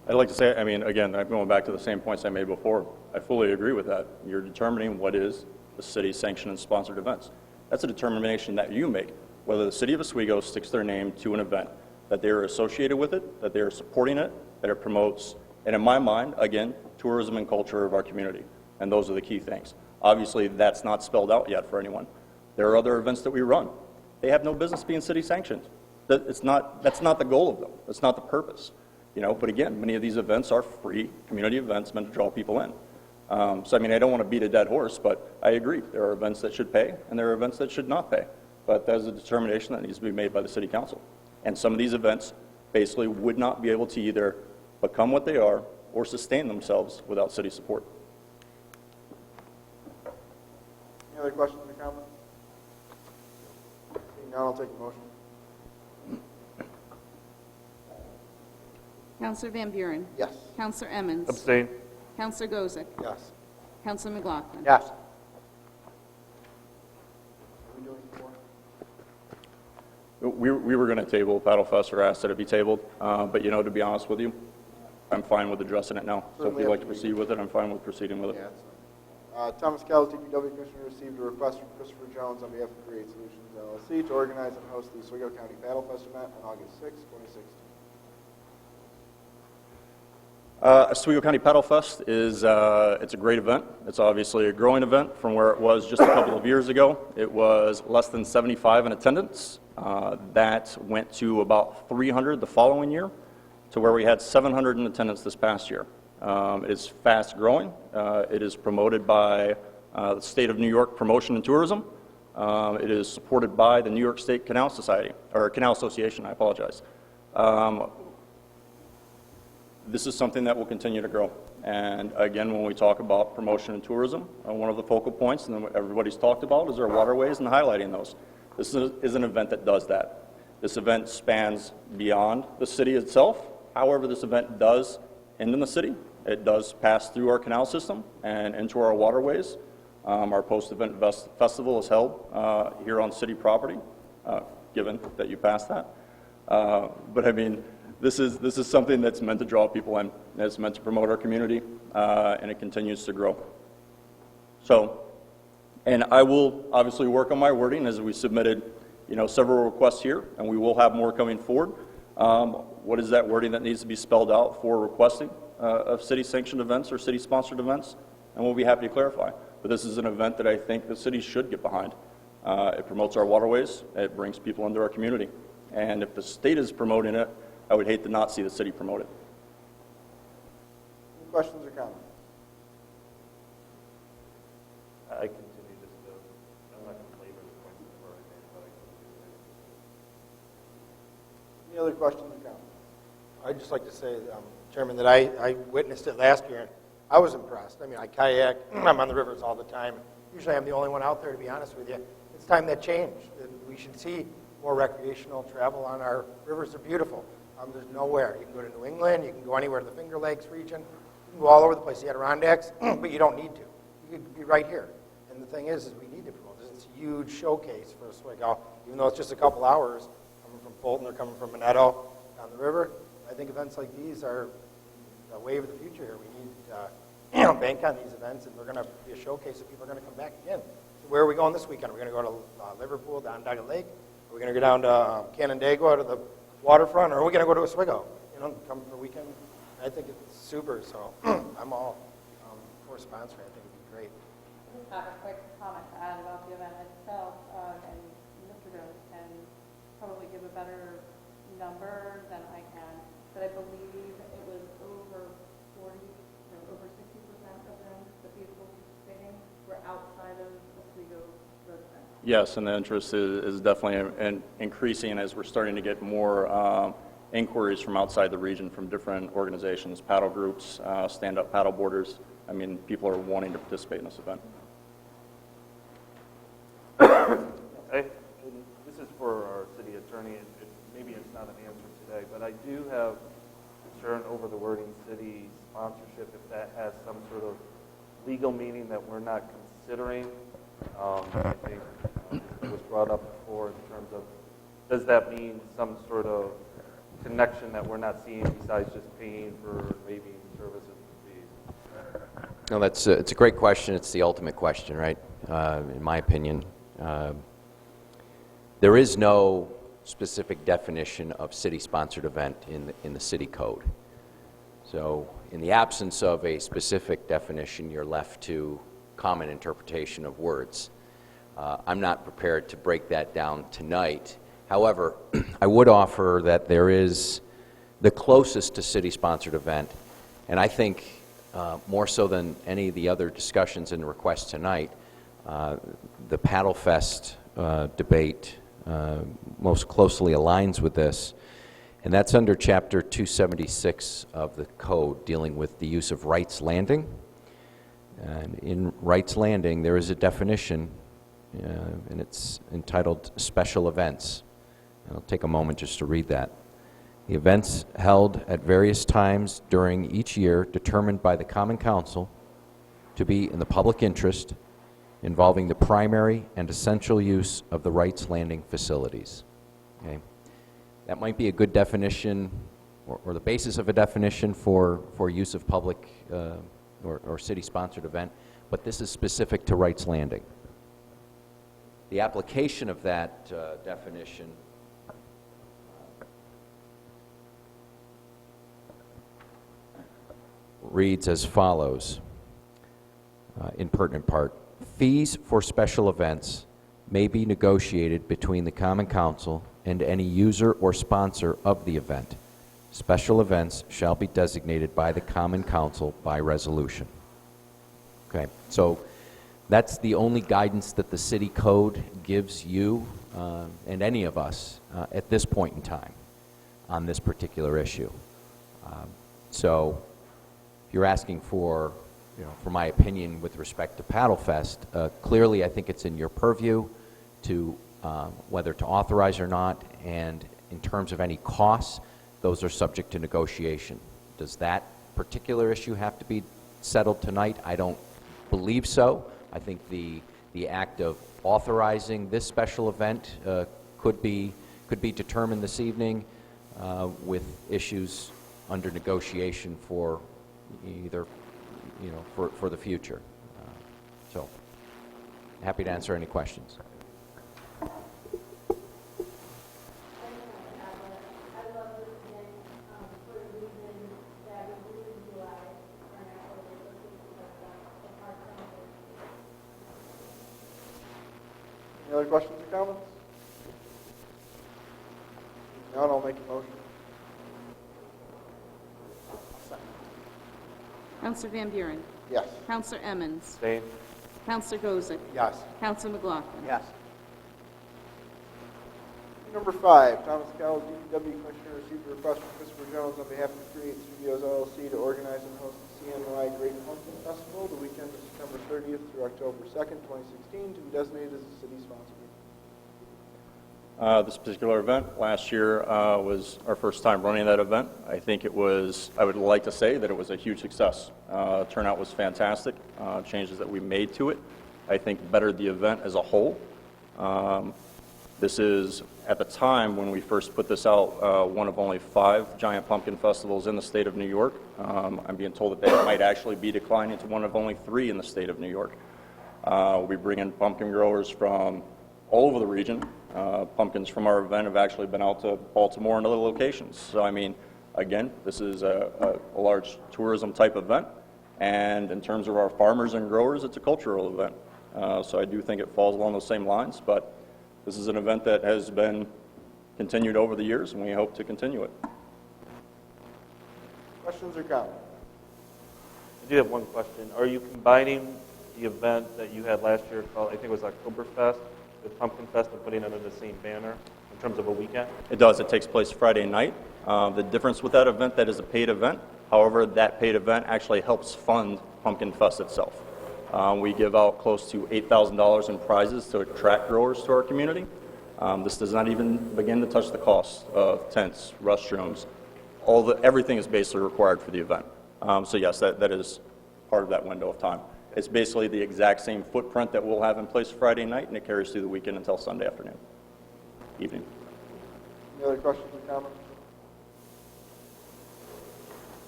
I'd like to say, again, I'm going back to the same points I made before. I fully agree with that. You're determining what is the city-sanctioned and sponsored events. That's a determination that you make, whether the city of Oswego sticks their name to an event, that they are associated with it, that they are supporting it, that it promotes, and in my mind, again, tourism and culture of our community. And those are the key things. Obviously, that's not spelled out yet for anyone. There are other events that we run. They have no business being city-sanctioned. That's not the goal of them. That's not the purpose. But again, many of these events are free community events meant to draw people in. So, I mean, I don't want to beat a dead horse, but I agree. There are events that should pay, and there are events that should not pay. But that is a determination that needs to be made by the city council. And some of these events basically would not be able to either become what they are or sustain themselves without city support. Any other questions or comments? Seeing none, I'll take a motion. Counselor Van Buren. Yes. Counselor Emmons. Abstain. Counselor Gozick. Yes. Counselor McLaughlin. Yes. Are we doing four? We were going to table Paddle Fest, or ask that it be tabled, but to be honest with you, I'm fine with addressing it now. So if you'd like to proceed with it, I'm fine with proceeding with it. Yeah, Thomas Kells, DPW Commissioner, received a request from Christopher Jones on behalf of Create Solutions LLC to organize and host the Oswego County Paddle Fest event on August 6, 2016. Oswego County Paddle Fest is it's a great event. It's obviously a growing event from where it was just a couple of years ago. It was less than 75 in attendance. That went to about 300 the following year, to where we had 700 in attendance this past year. It is fast growing. It is promoted by the State of New York Promotion and Tourism. It is supported by the New York State Canal Society, or Canal Association, I apologize. This is something that will continue to grow. And again, when we talk about promotion and tourism, one of the focal points, and everybody's talked about, is our waterways and highlighting those. This is an event that does that. This event spans beyond the city itself. However, this event does end in the city. It does pass through our canal system and into our waterways. Our post-event festival is held here on city property, given that you passed that. But I mean, this is something that's meant to draw people in. It's meant to promote our community, and it continues to grow. So, and I will obviously work on my wording, as we submitted, several requests here, and we will have more coming forward. What is that wording that needs to be spelled out for requesting of city-sanctioned events or city-sponsored events? And we'll be happy to clarify. But this is an event that I think the city should get behind. It promotes our waterways. It brings people into our community. And if the state is promoting it, I would hate to not see the city promote it. Any questions or comments? I continue just to, I'm not going to labor the points before I made, but I continue. Any other questions or comments? I'd just like to say, Chairman, that I witnessed it last year. I was impressed. I mean, I kayak. I'm on the rivers all the time. Usually I'm the only one out there, to be honest with you. It's time that changed. We should see more recreational travel on our rivers. They're beautiful. There's nowhere. You can go to New England. You can go anywhere to the Finger Lakes region. You can go all over the place. The Adirondacks, but you don't need to. You could be right here. And the thing is we need to promote this. It's a huge showcase for Oswego, even though it's just a couple hours, coming from Fulton or coming from Minetto down the river. I think events like these are the wave of the future here. We need to bank on these events, and they're going to be a showcase, and people are going to come back again. So where are we going this weekend? Are we going to go to Liverpool, down Onondaga Lake? Are we going to go down to Canandaigua to the waterfront, or are we going to go to Oswego? Come for a weekend. I think it's super, so I'm all for sponsoring. I think it'd be great. I just have a quick comment to add about the event itself, and Mr. Jones can probably give a better number than I can, but I believe it was over 40, or over 60% of them, the people participating, were outside of Oswego residents. Yes, and the interest is definitely increasing as we're starting to get more inquiries from outside the region from different organizations, paddle groups, stand-up paddle boarders. I mean, people are wanting to participate in this event. This is for our city attorney, and maybe it's not an answer today, but I do have concern over the wording city sponsorship, if that has some sort of legal meaning that we're not considering. I think it was brought up before in terms of, does that mean some sort of connection that we're not seeing besides just paying for waiving services and fees? No, it's a great question. It's the ultimate question, right? In my opinion. There is no specific definition of city-sponsored event in the city code. So in the absence of a specific definition, you're left to common interpretation of words. I'm not prepared to break that down tonight. However, I would offer that there is the closest to city-sponsored event. And I think more so than any of the other discussions and requests tonight, the Paddle Fest debate most closely aligns with this, and that's under Chapter 276 of the Code, dealing with the use of Wright's Landing. And in Wright's Landing, there is a definition, and it's entitled Special Events. And I'll take a moment just to read that. The events held at various times during each year determined by the Common Council to be in the public interest, involving the primary and essential use of the Wright's Landing facilities. Okay? That might be a good definition, or the basis of a definition for use of public or city-sponsored event, but this is specific to Wright's Landing. The application of that definition reads as follows, in pertinent part. Fees for special events may be negotiated between the Common Council and any user or sponsor of the event. Special events shall be designated by the Common Council by resolution. Okay, so that's the only guidance that the city code gives you and any of us at this point in time on this particular issue. So you're asking for, for my opinion with respect to Paddle Fest. Clearly, I think it's in your purview to whether to authorize or not, and in terms of any costs, those are subject to negotiation. Does that particular issue have to be settled tonight? I don't believe so. I think the act of authorizing this special event could be determined this evening with issues under negotiation for either, for the future. So, happy to answer any questions. Any other questions or comments? If not, I'll make a motion. Counselor Van Buren. Yes. Counselor Emmons. Abstain. Counselor Gozick. Yes. Counselor McLaughlin. Yes. Number 5, Thomas Cowles, DPW Commissioner, received a request from Christopher Jones on behalf of Create Studios LLC to organize and host the CNY Great Pumpkin Festival the weekend of September 30th through October 2nd, 2016, to be designated as a city-sponsored event. This particular event last year was our first time running that event. I think it was, I would like to say that it was a huge success. Turnout was fantastic. Changes that we made to it, I think, bettered the event as a whole. This is, at the time when we first put this out, one of only 5 giant pumpkin festivals in the state of New York. I'm being told that they might actually be declining to one of only 3 in the state of New York. We bring in pumpkin growers from all over the region. Pumpkins from our event have actually been out to Baltimore and other locations. So, I mean, again, this is a large tourism type event. And in terms of our farmers and growers, it's a cultural event. So I do think it falls along those same lines. But this is an event that has been continued over the years, and we hope to continue it. Questions or comments? I do have one question. Are you combining the event that you had last year called, I think it was Oktoberfest, with Pumpkin Fest, and putting it under the same banner in terms of a weekend? It does. It takes place Friday night. The difference with that event, that is a paid event. However, that paid event actually helps fund Pumpkin Fest itself. We give out close to $8,000 in prizes to attract growers to our community. This does not even begin to touch the cost of tents, restrooms. Everything is basically required for the event. So yes, that is part of that window of time. It's basically the exact same footprint that we'll have in place Friday night, and it carries through the weekend until Sunday evening. Any other questions or comments?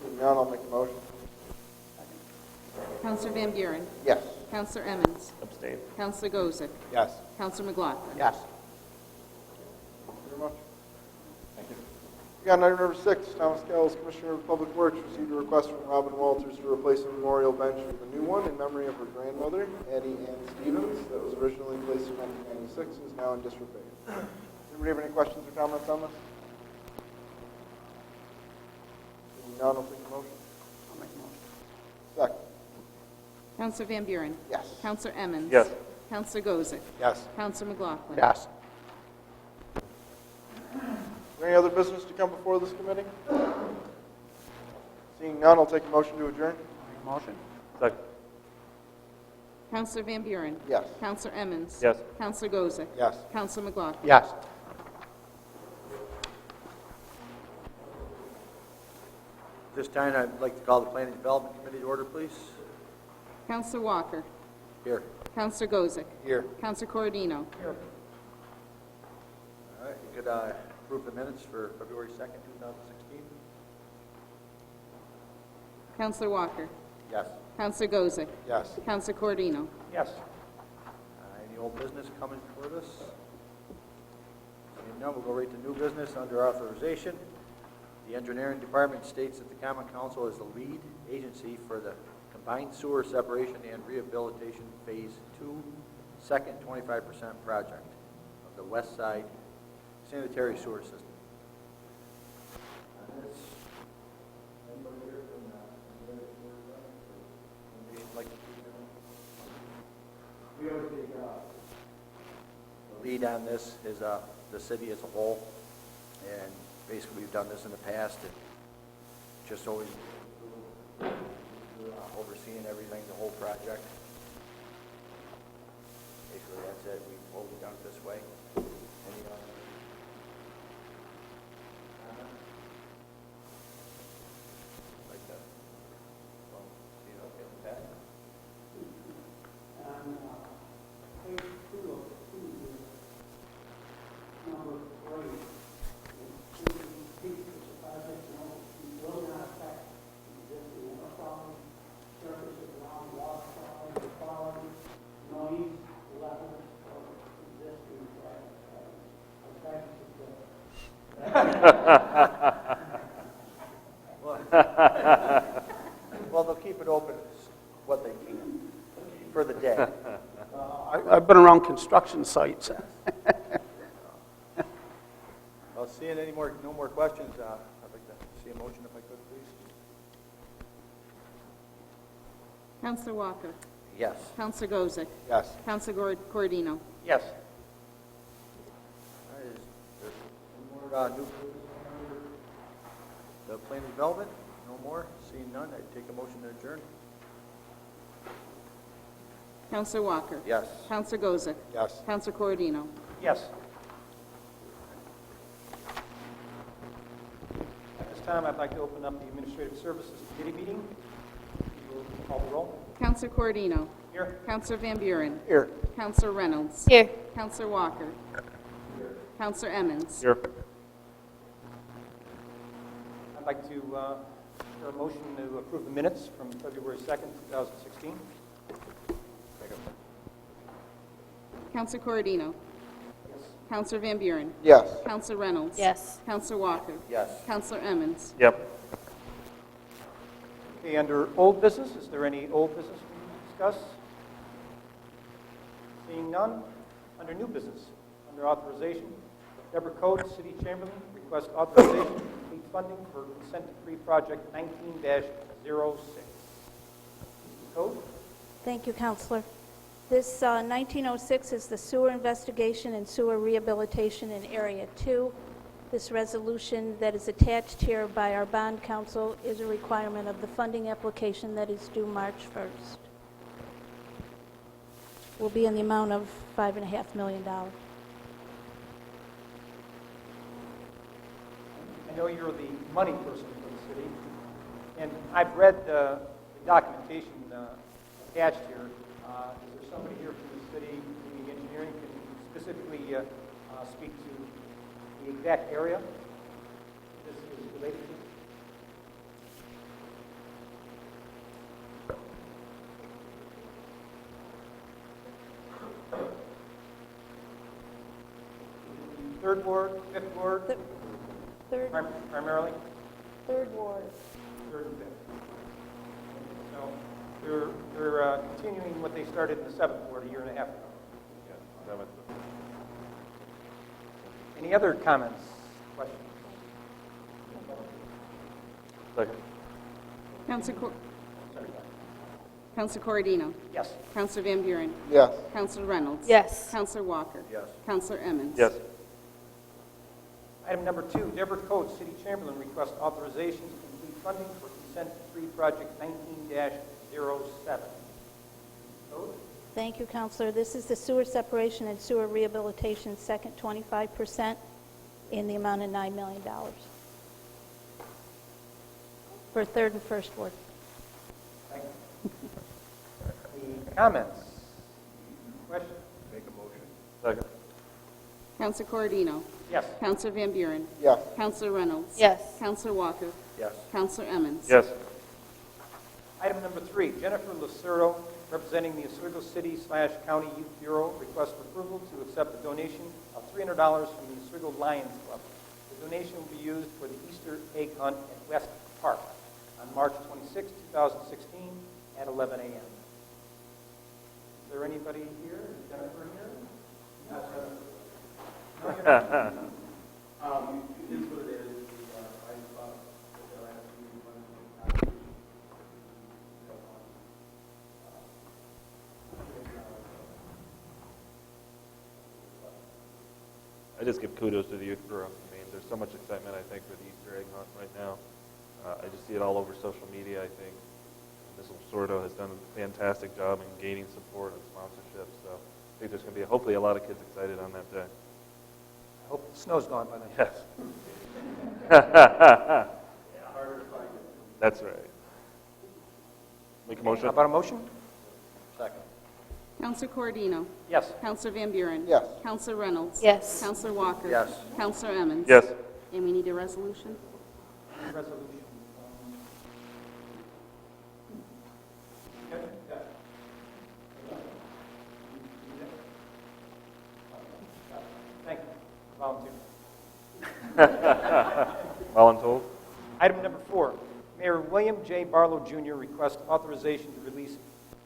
If not, I'll make a motion. Counselor Van Buren. Yes. Counselor Emmons. Abstain. Counselor Gozick. Yes. Counselor McLaughlin. Yes. Thank you very much. Thank you. We got item number 6, Thomas Cowles, Commissioner of Public Works, received a request from Robin Walters to replace a memorial bench with a new one in memory of her grandmother, Addie Ann Stevens, that was originally placed in 1996 and is now in disrepair. Does anybody have any questions or comments on this? none, I'll take a motion. I'll make a motion. Second. Counselor Van Buren. Yes. Counselor Emmons. Yes. Counselor Gozick. Yes. Counselor McLaughlin. Yes. Is there any other business to come before this committee? Seeing none, I'll take a motion to adjourn. Motion? Second. Counselor Van Buren. Yes. Counselor Emmons. Yes. Counselor Gozick. Yes. Counselor McLaughlin. Yes. This time, I'd like to call the Planning Development Committee to order, please. Counselor Walker. Here. Counselor Gozick. Here. Counselor Corodino. All right, you could approve the minutes for February 2nd, 2016? Counselor Walker. Yes. Counselor Gozick. Yes. Counselor Corodino. Yes. Any old business coming before this? Seeing none, we'll go right to new business under authorization. The engineering department states that the Common Council is the lead agency for the combined sewer separation and rehabilitation Phase 2, second 25% project of the West Side sanitary sewer system. Anybody here from the like to we always take the lead on this is the city as a whole, and basically we've done this in the past, and just always overseeing everything, the whole project. Basically, that's it. We've always done it this way. Any comments? Like that? Well, see it, okay, with that? Page 2 of 2, number 3. This project will not affect existing water quality, surfaces around water quality, noise levels of existing Well, they'll keep it open what they can for the day. I've been around construction sites. Well, seeing no more questions, I'd like to see a motion if I could, please. Counselor Walker. Yes. Counselor Gozick. Yes. Counselor Corodino. Yes. All right, is there any more new business under the planning development? No more? Seeing none, I'd take a motion to adjourn. Counselor Walker. Yes. Counselor Gozick. Yes. Counselor Corodino. Yes. At this time, I'd like to open up the Administrative Services Committee meeting. You will call the roll. Counselor Corodino. Here. Counselor Van Buren. Here. Counselor Reynolds. Here. Counselor Walker. Counselor Emmons. Here. I'd like to hear a motion to approve the minutes from February 2nd, 2016. Counselor Corodino. Counselor Van Buren. Yes. Counselor Reynolds. Yes. Counselor Walker. Yes. Counselor Emmons. Yep. Okay, under old business, is there any old business we need to discuss? Seeing none, under new business, under authorization, Deborah Code, City Chamberlain, request authorization to complete funding for consent decree project 19-06. Code? Thank you, Counselor. This 1906 is the sewer investigation and sewer rehabilitation in Area 2. This resolution that is attached here by our bond counsel is a requirement of the funding application that is due March 1st. Will be in the amount of $5.5 million. I know you're the money person for the city, and I've read the documentation attached here. Is there somebody here from the city, the engineering, can specifically speak to the exact area this is related to? Third ward, fifth ward, Third primarily? ward. Third and fifth. So they're continuing what they started in the seventh ward a year and a half ago. Any other comments, questions? Second. Counselor Corradino. Yes. Counselor Van Buren. Yes. Counselor Reynolds. Yes. Counselor Walker. Yes. Counselor Emmons. Yes. Item number 2, Deborah Code, City Chamberlain, requests authorization to complete funding for Consent Decree Project 19-07. Code? Thank you, Counselor. This is the sewer separation and sewer rehabilitation second 25% in the amount of $9 million for third and first ward. Thank you. Any comments? Questions? Make a motion. Second. Counselor Corradino. Yes. Counselor Van Buren. Yes. Counselor Reynolds. Yes. Counselor Walker. Yes. Counselor Emmons. Yes. Item number 3, Jennifer Lucero, representing the Oswego City/County Youth Bureau, requests approval to accept a donation of $300 from the Oswego Lions Club. The donation will be used for the Easter egg hunt at West Park on March 26, 2016 at 11 a.m. Is there anybody here? Is Jennifer here? No, you're not. It is what it is. I thought that they'll have to be one. I just give kudos to the Youth Bureau. I mean, there's so much excitement, I think, for the Easter egg hunt right now. I just see it all over social media, I think. Ms. Sordo has done a fantastic job in gaining support and sponsorship, so I think there's going to be, hopefully, a lot of kids excited on that day. I hope the snow's gone by then. Yes. That's right. Make a motion? How about a motion? Second. Counselor Corradino. Yes. Counselor Van Buren. Yes. Counselor Reynolds. Yes. Counselor Walker. Yes. Counselor Emmons. Yes. And we need a resolution. Resolution. Thank you. Volunteer. Voluntold? Item number 4, Mayor William J. Barlow Jr. requests authorization to release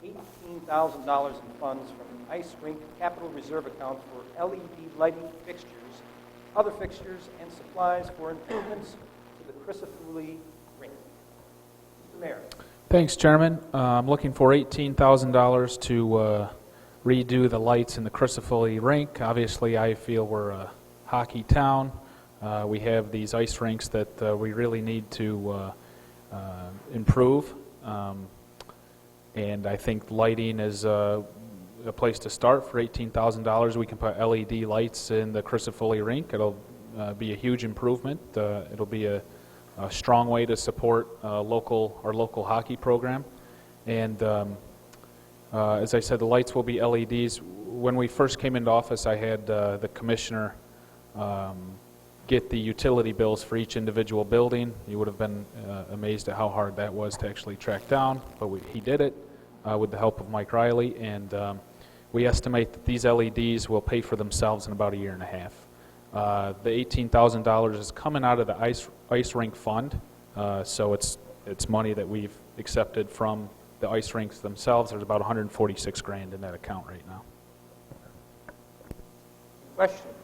$18,000 in funds from the Ice Rink Capital Reserve Account for LED lighting fixtures, other fixtures, and supplies for improvements to the Crisafulli Rink. Mr. Mayor. Thanks, Chairman. I'm looking for $18,000 to redo the lights in the Crisafulli rink. Obviously, I feel we're a hockey town. We have these ice rinks that we really need to improve. And I think lighting is a place to start. For $18,000, we can put LED lights in the Crisafulli rink. It'll be a huge improvement. It'll be a strong way to support our local hockey program. And as I said, the lights will be LEDs. When we first came into office, I had the commissioner get the utility bills for each individual building. You would have been amazed at how hard that was to actually track down, but he did it with the help of Mike Riley, and we estimate that these LEDs will pay for themselves in about a year and a half. The $18,000 is coming out of the ice rink fund, so it's money that we've accepted from the ice rinks themselves. There's about $146,000 in that account right now. Questions?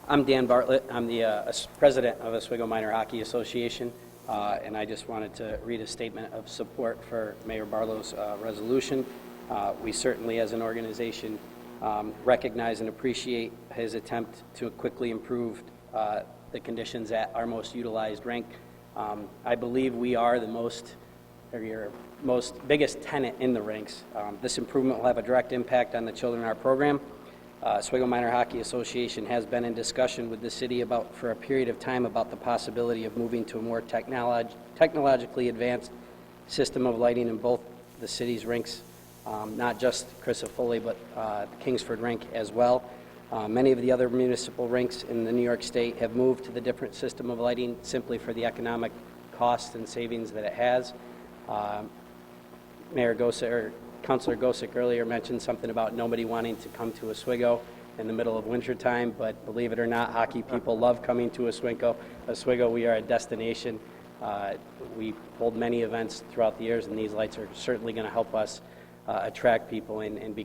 I'm Dan Bartlett. I'm the president of Oswego Minor Hockey Association, and I just wanted to read a statement of support for Mayor Barlow's resolution. We certainly, as an organization, recognize and appreciate his attempt to quickly improve the conditions at our most utilized rink. I believe we are your biggest tenant in the rinks. This improvement will have a direct impact on the children in our program. Oswego Minor Hockey Association has been in discussion with the city for a period of time about the possibility of moving to a more technologically advanced system of lighting in both the city's rinks, not just Crisafulli, but the Kingsford rink as well. Many of the other municipal rinks in the New York State have moved to the different system of lighting simply for the economic costs and savings that it has. Councilor Gosick earlier mentioned something about nobody wanting to come to Oswego in the middle of wintertime, but believe it or not, hockey people love coming to Oswego. We are a destination. We hold many events throughout the years, and these lights are certainly going to help us attract people and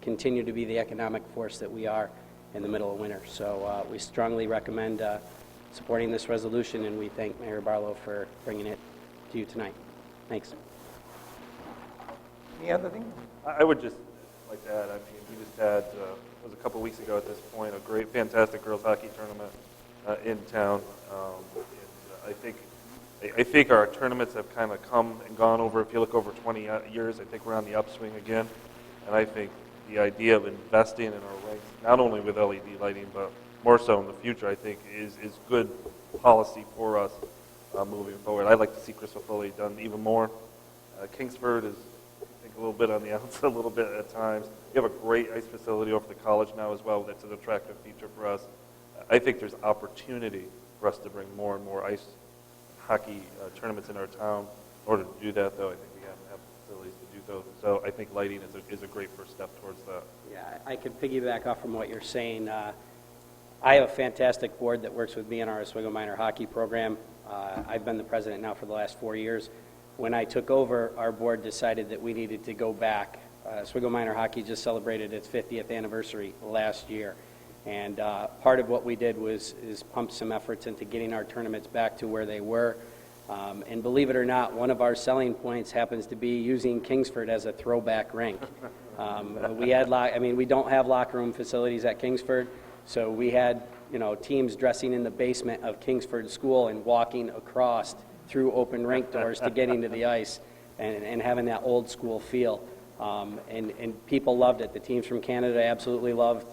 continue to be the economic force that we are in the middle of winter. So we strongly recommend supporting this resolution, and we thank Mayor Barlow for bringing it to you tonight. Thanks. Any other thing? I would just like to add, I mean, we just had, it was a couple weeks ago at this point, a great, fantastic girls hockey tournament in town. And I think our tournaments have kind of come and gone over, if you look over 20 years, I think we're on the upswing again. And I think the idea of investing in our ranks, not only with LED lighting, but more so in the future, I think is good policy for us moving forward. I'd like to see Crystal Foley done even more. Kingsford is, I think, a little bit on the outside, a little bit at times. We have a great ice facility over the college now as well. That's an attractive feature for us. I think there's opportunity for us to bring more and more ice hockey tournaments in our town. In order to do that, though, I think we have to have facilities to do so. So I think lighting is a great first step towards that. Yeah, I could piggyback off from what you're saying. I have a fantastic board that works with me in our Oswego Minor hockey program. I've been the president now for the last 4 years. When I took over, our board decided that we needed to go back. Oswego Minor Hockey just celebrated its 50th anniversary last year. And part of what we did is pump some efforts into getting our tournaments back to where they were. And believe it or not, one of our selling points happens to be using Kingsford as a throwback rink. We don't have locker room facilities at Kingsford, so we had, teams dressing in the basement of Kingsford School and walking across through open rink doors to getting to the ice and having that old school feel. And people loved it. The teams from Canada absolutely loved,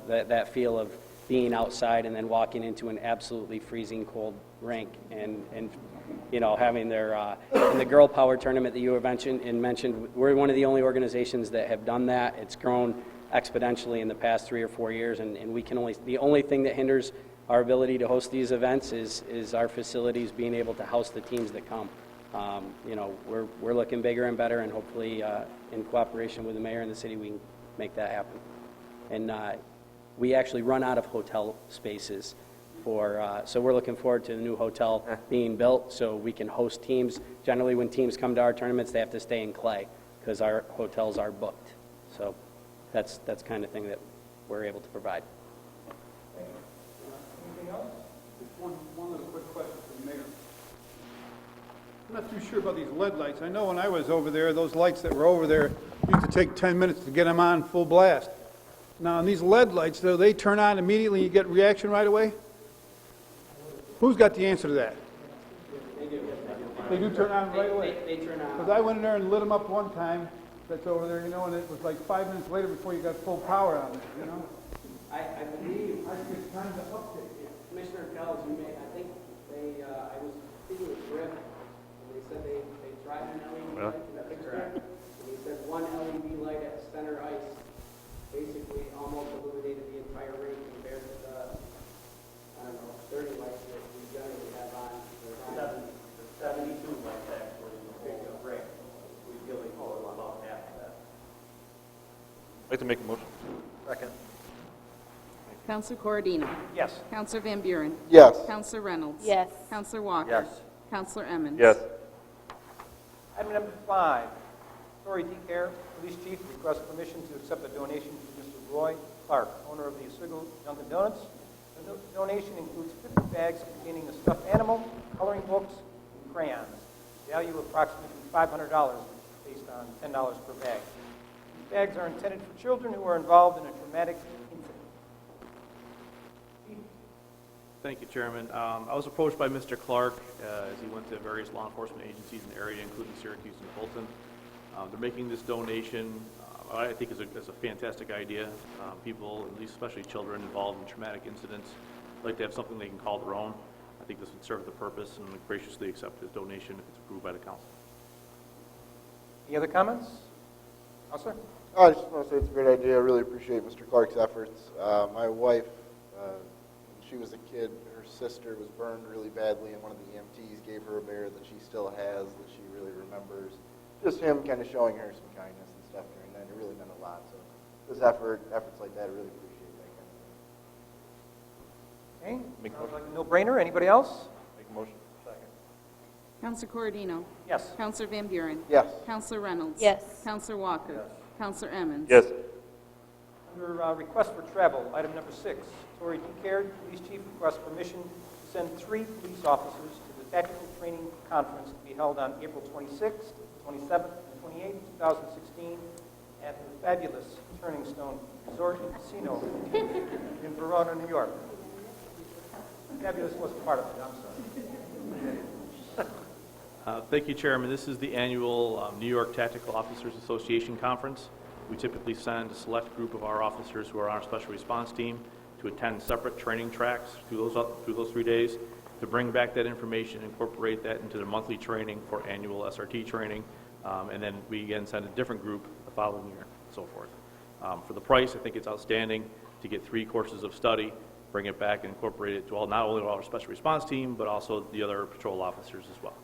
that feel of being outside and then walking into an absolutely freezing cold rink and having their, in the Girl Power tournament that you mentioned, we're one of the only organizations that have done that. It's grown exponentially in the past 3 or 4 years, and the only thing that hinders our ability to host these events is our facilities being able to house the teams that come. We're looking bigger and better, and hopefully in cooperation with the mayor and the city, we can make that happen. And we actually run out of hotel spaces so we're looking forward to the new hotel being built so we can host teams. Generally, when teams come to our tournaments, they have to stay in Clay because our hotels are booked. So that's the kind of thing that we're able to provide. Anything else? One little quick question for the mayor. I'm not too sure about these LED lights. I know when I was over there, those lights that were over there used to take 10 minutes to get them on full blast. Now, on these LED lights, though, they turn on immediately, you get reaction right away? Who's got the answer to that? They do. They do turn on right away? They turn on. Because I went in there and lit them up one time, that's over there, and it was like 5 minutes later before you got full power on it, I believe, I think it's time to update. Commissioner Kells, I think I was speaking with Griff, and they said they tried an LED light in Kingsford, and he said one LED light at center ice basically almost illuminated the entire rink compared to the, 30 lights that we generally have on. 72 lights actually in the whole ring. We really call it about half of that. I'd like to make a motion. Second. Counselor Corradino. Yes. Counselor Van Buren. Yes. Counselor Reynolds. Yes. Counselor Walker. Yes. Counselor Emmons. Yes. Item number 5, Story Care Police Chief requests permission to accept a donation from Mr. Roy Clark, owner of the Oswego Dunkin' Donuts. The donation includes 50 bags containing a stuffed animal, coloring books, and crayons. Value approximately $500 based on $10 per bag. These bags are intended for children who are involved in a traumatic incident. Thank you, Chairman. I was approached by Mr. Clark as he went to various law enforcement agencies in the area, including Syracuse and Fulton. They're making this donation, I think, is a fantastic idea. People, at least especially children involved in traumatic incidents, like to have something they can call their own. I think this would serve the purpose, and would graciously accept his donation if it's approved by the council. Any other comments? Counselor? I just want to say it's a great idea. I really appreciate Mr. Clark's efforts. My wife, when she was a kid, her sister was burned really badly, and one of the EMTs gave her a bear that she still has, that she really remembers. Just him kind of showing her some kindness and stuff during that. It really meant a lot. So this efforts like that, I really appreciate that kind of thing. Okay. Sounds like a no-brainer. Anybody else? Make a motion. Counselor Corradino. Yes. Counselor Van Buren. Yes. Counselor Reynolds. Yes. Counselor Walker. Counselor Emmons. Yes. Under request for travel, item number 6, Tori DeCaire, Police Chief, requests permission to send 3 police officers to the Tactical Training Conference to be held on April 26th, 27th, and 28th, 2016 at the fabulous Turning Stone Resort and Casino in Verona, New York. Fabulous wasn't part of it, I'm sorry. Thank you, Chairman. This is the annual New York Tactical Officers Association Conference. We typically send a select group of our officers who are on our special response team to attend separate training tracks through those 3 days to bring back that information, incorporate that into their monthly training for annual SRT training, and then we again send a different group the following year, and so forth. For the price, I think it's outstanding to get 3 courses of study, bring it back and incorporate it to not only our special response team, but also the other patrol officers as well.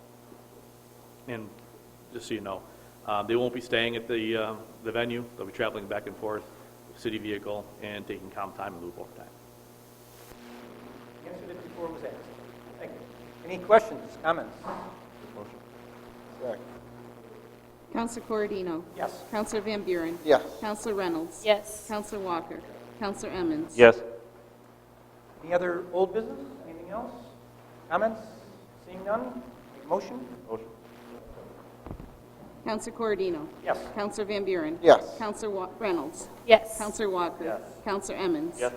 And just so you know, they won't be staying at the venue. They'll be traveling back and forth, city vehicle, and taking comp time in lieu of overtime. You answered it before it was asked. Thank you. Any questions, comments? Motion. Second. Counselor Corradino. Yes. Counselor Van Buren. Yes. Counselor Reynolds. Yes. Counselor Walker. Counselor Emmons. Yes. Any other old business? Anything else? Comments? Seeing none? Make a motion? Motion. Counselor Corradino. Yes. Counselor Van Buren. Yes. Counselor Reynolds. Yes. Counselor Walker. Yes. Counselor Emmons. Yes.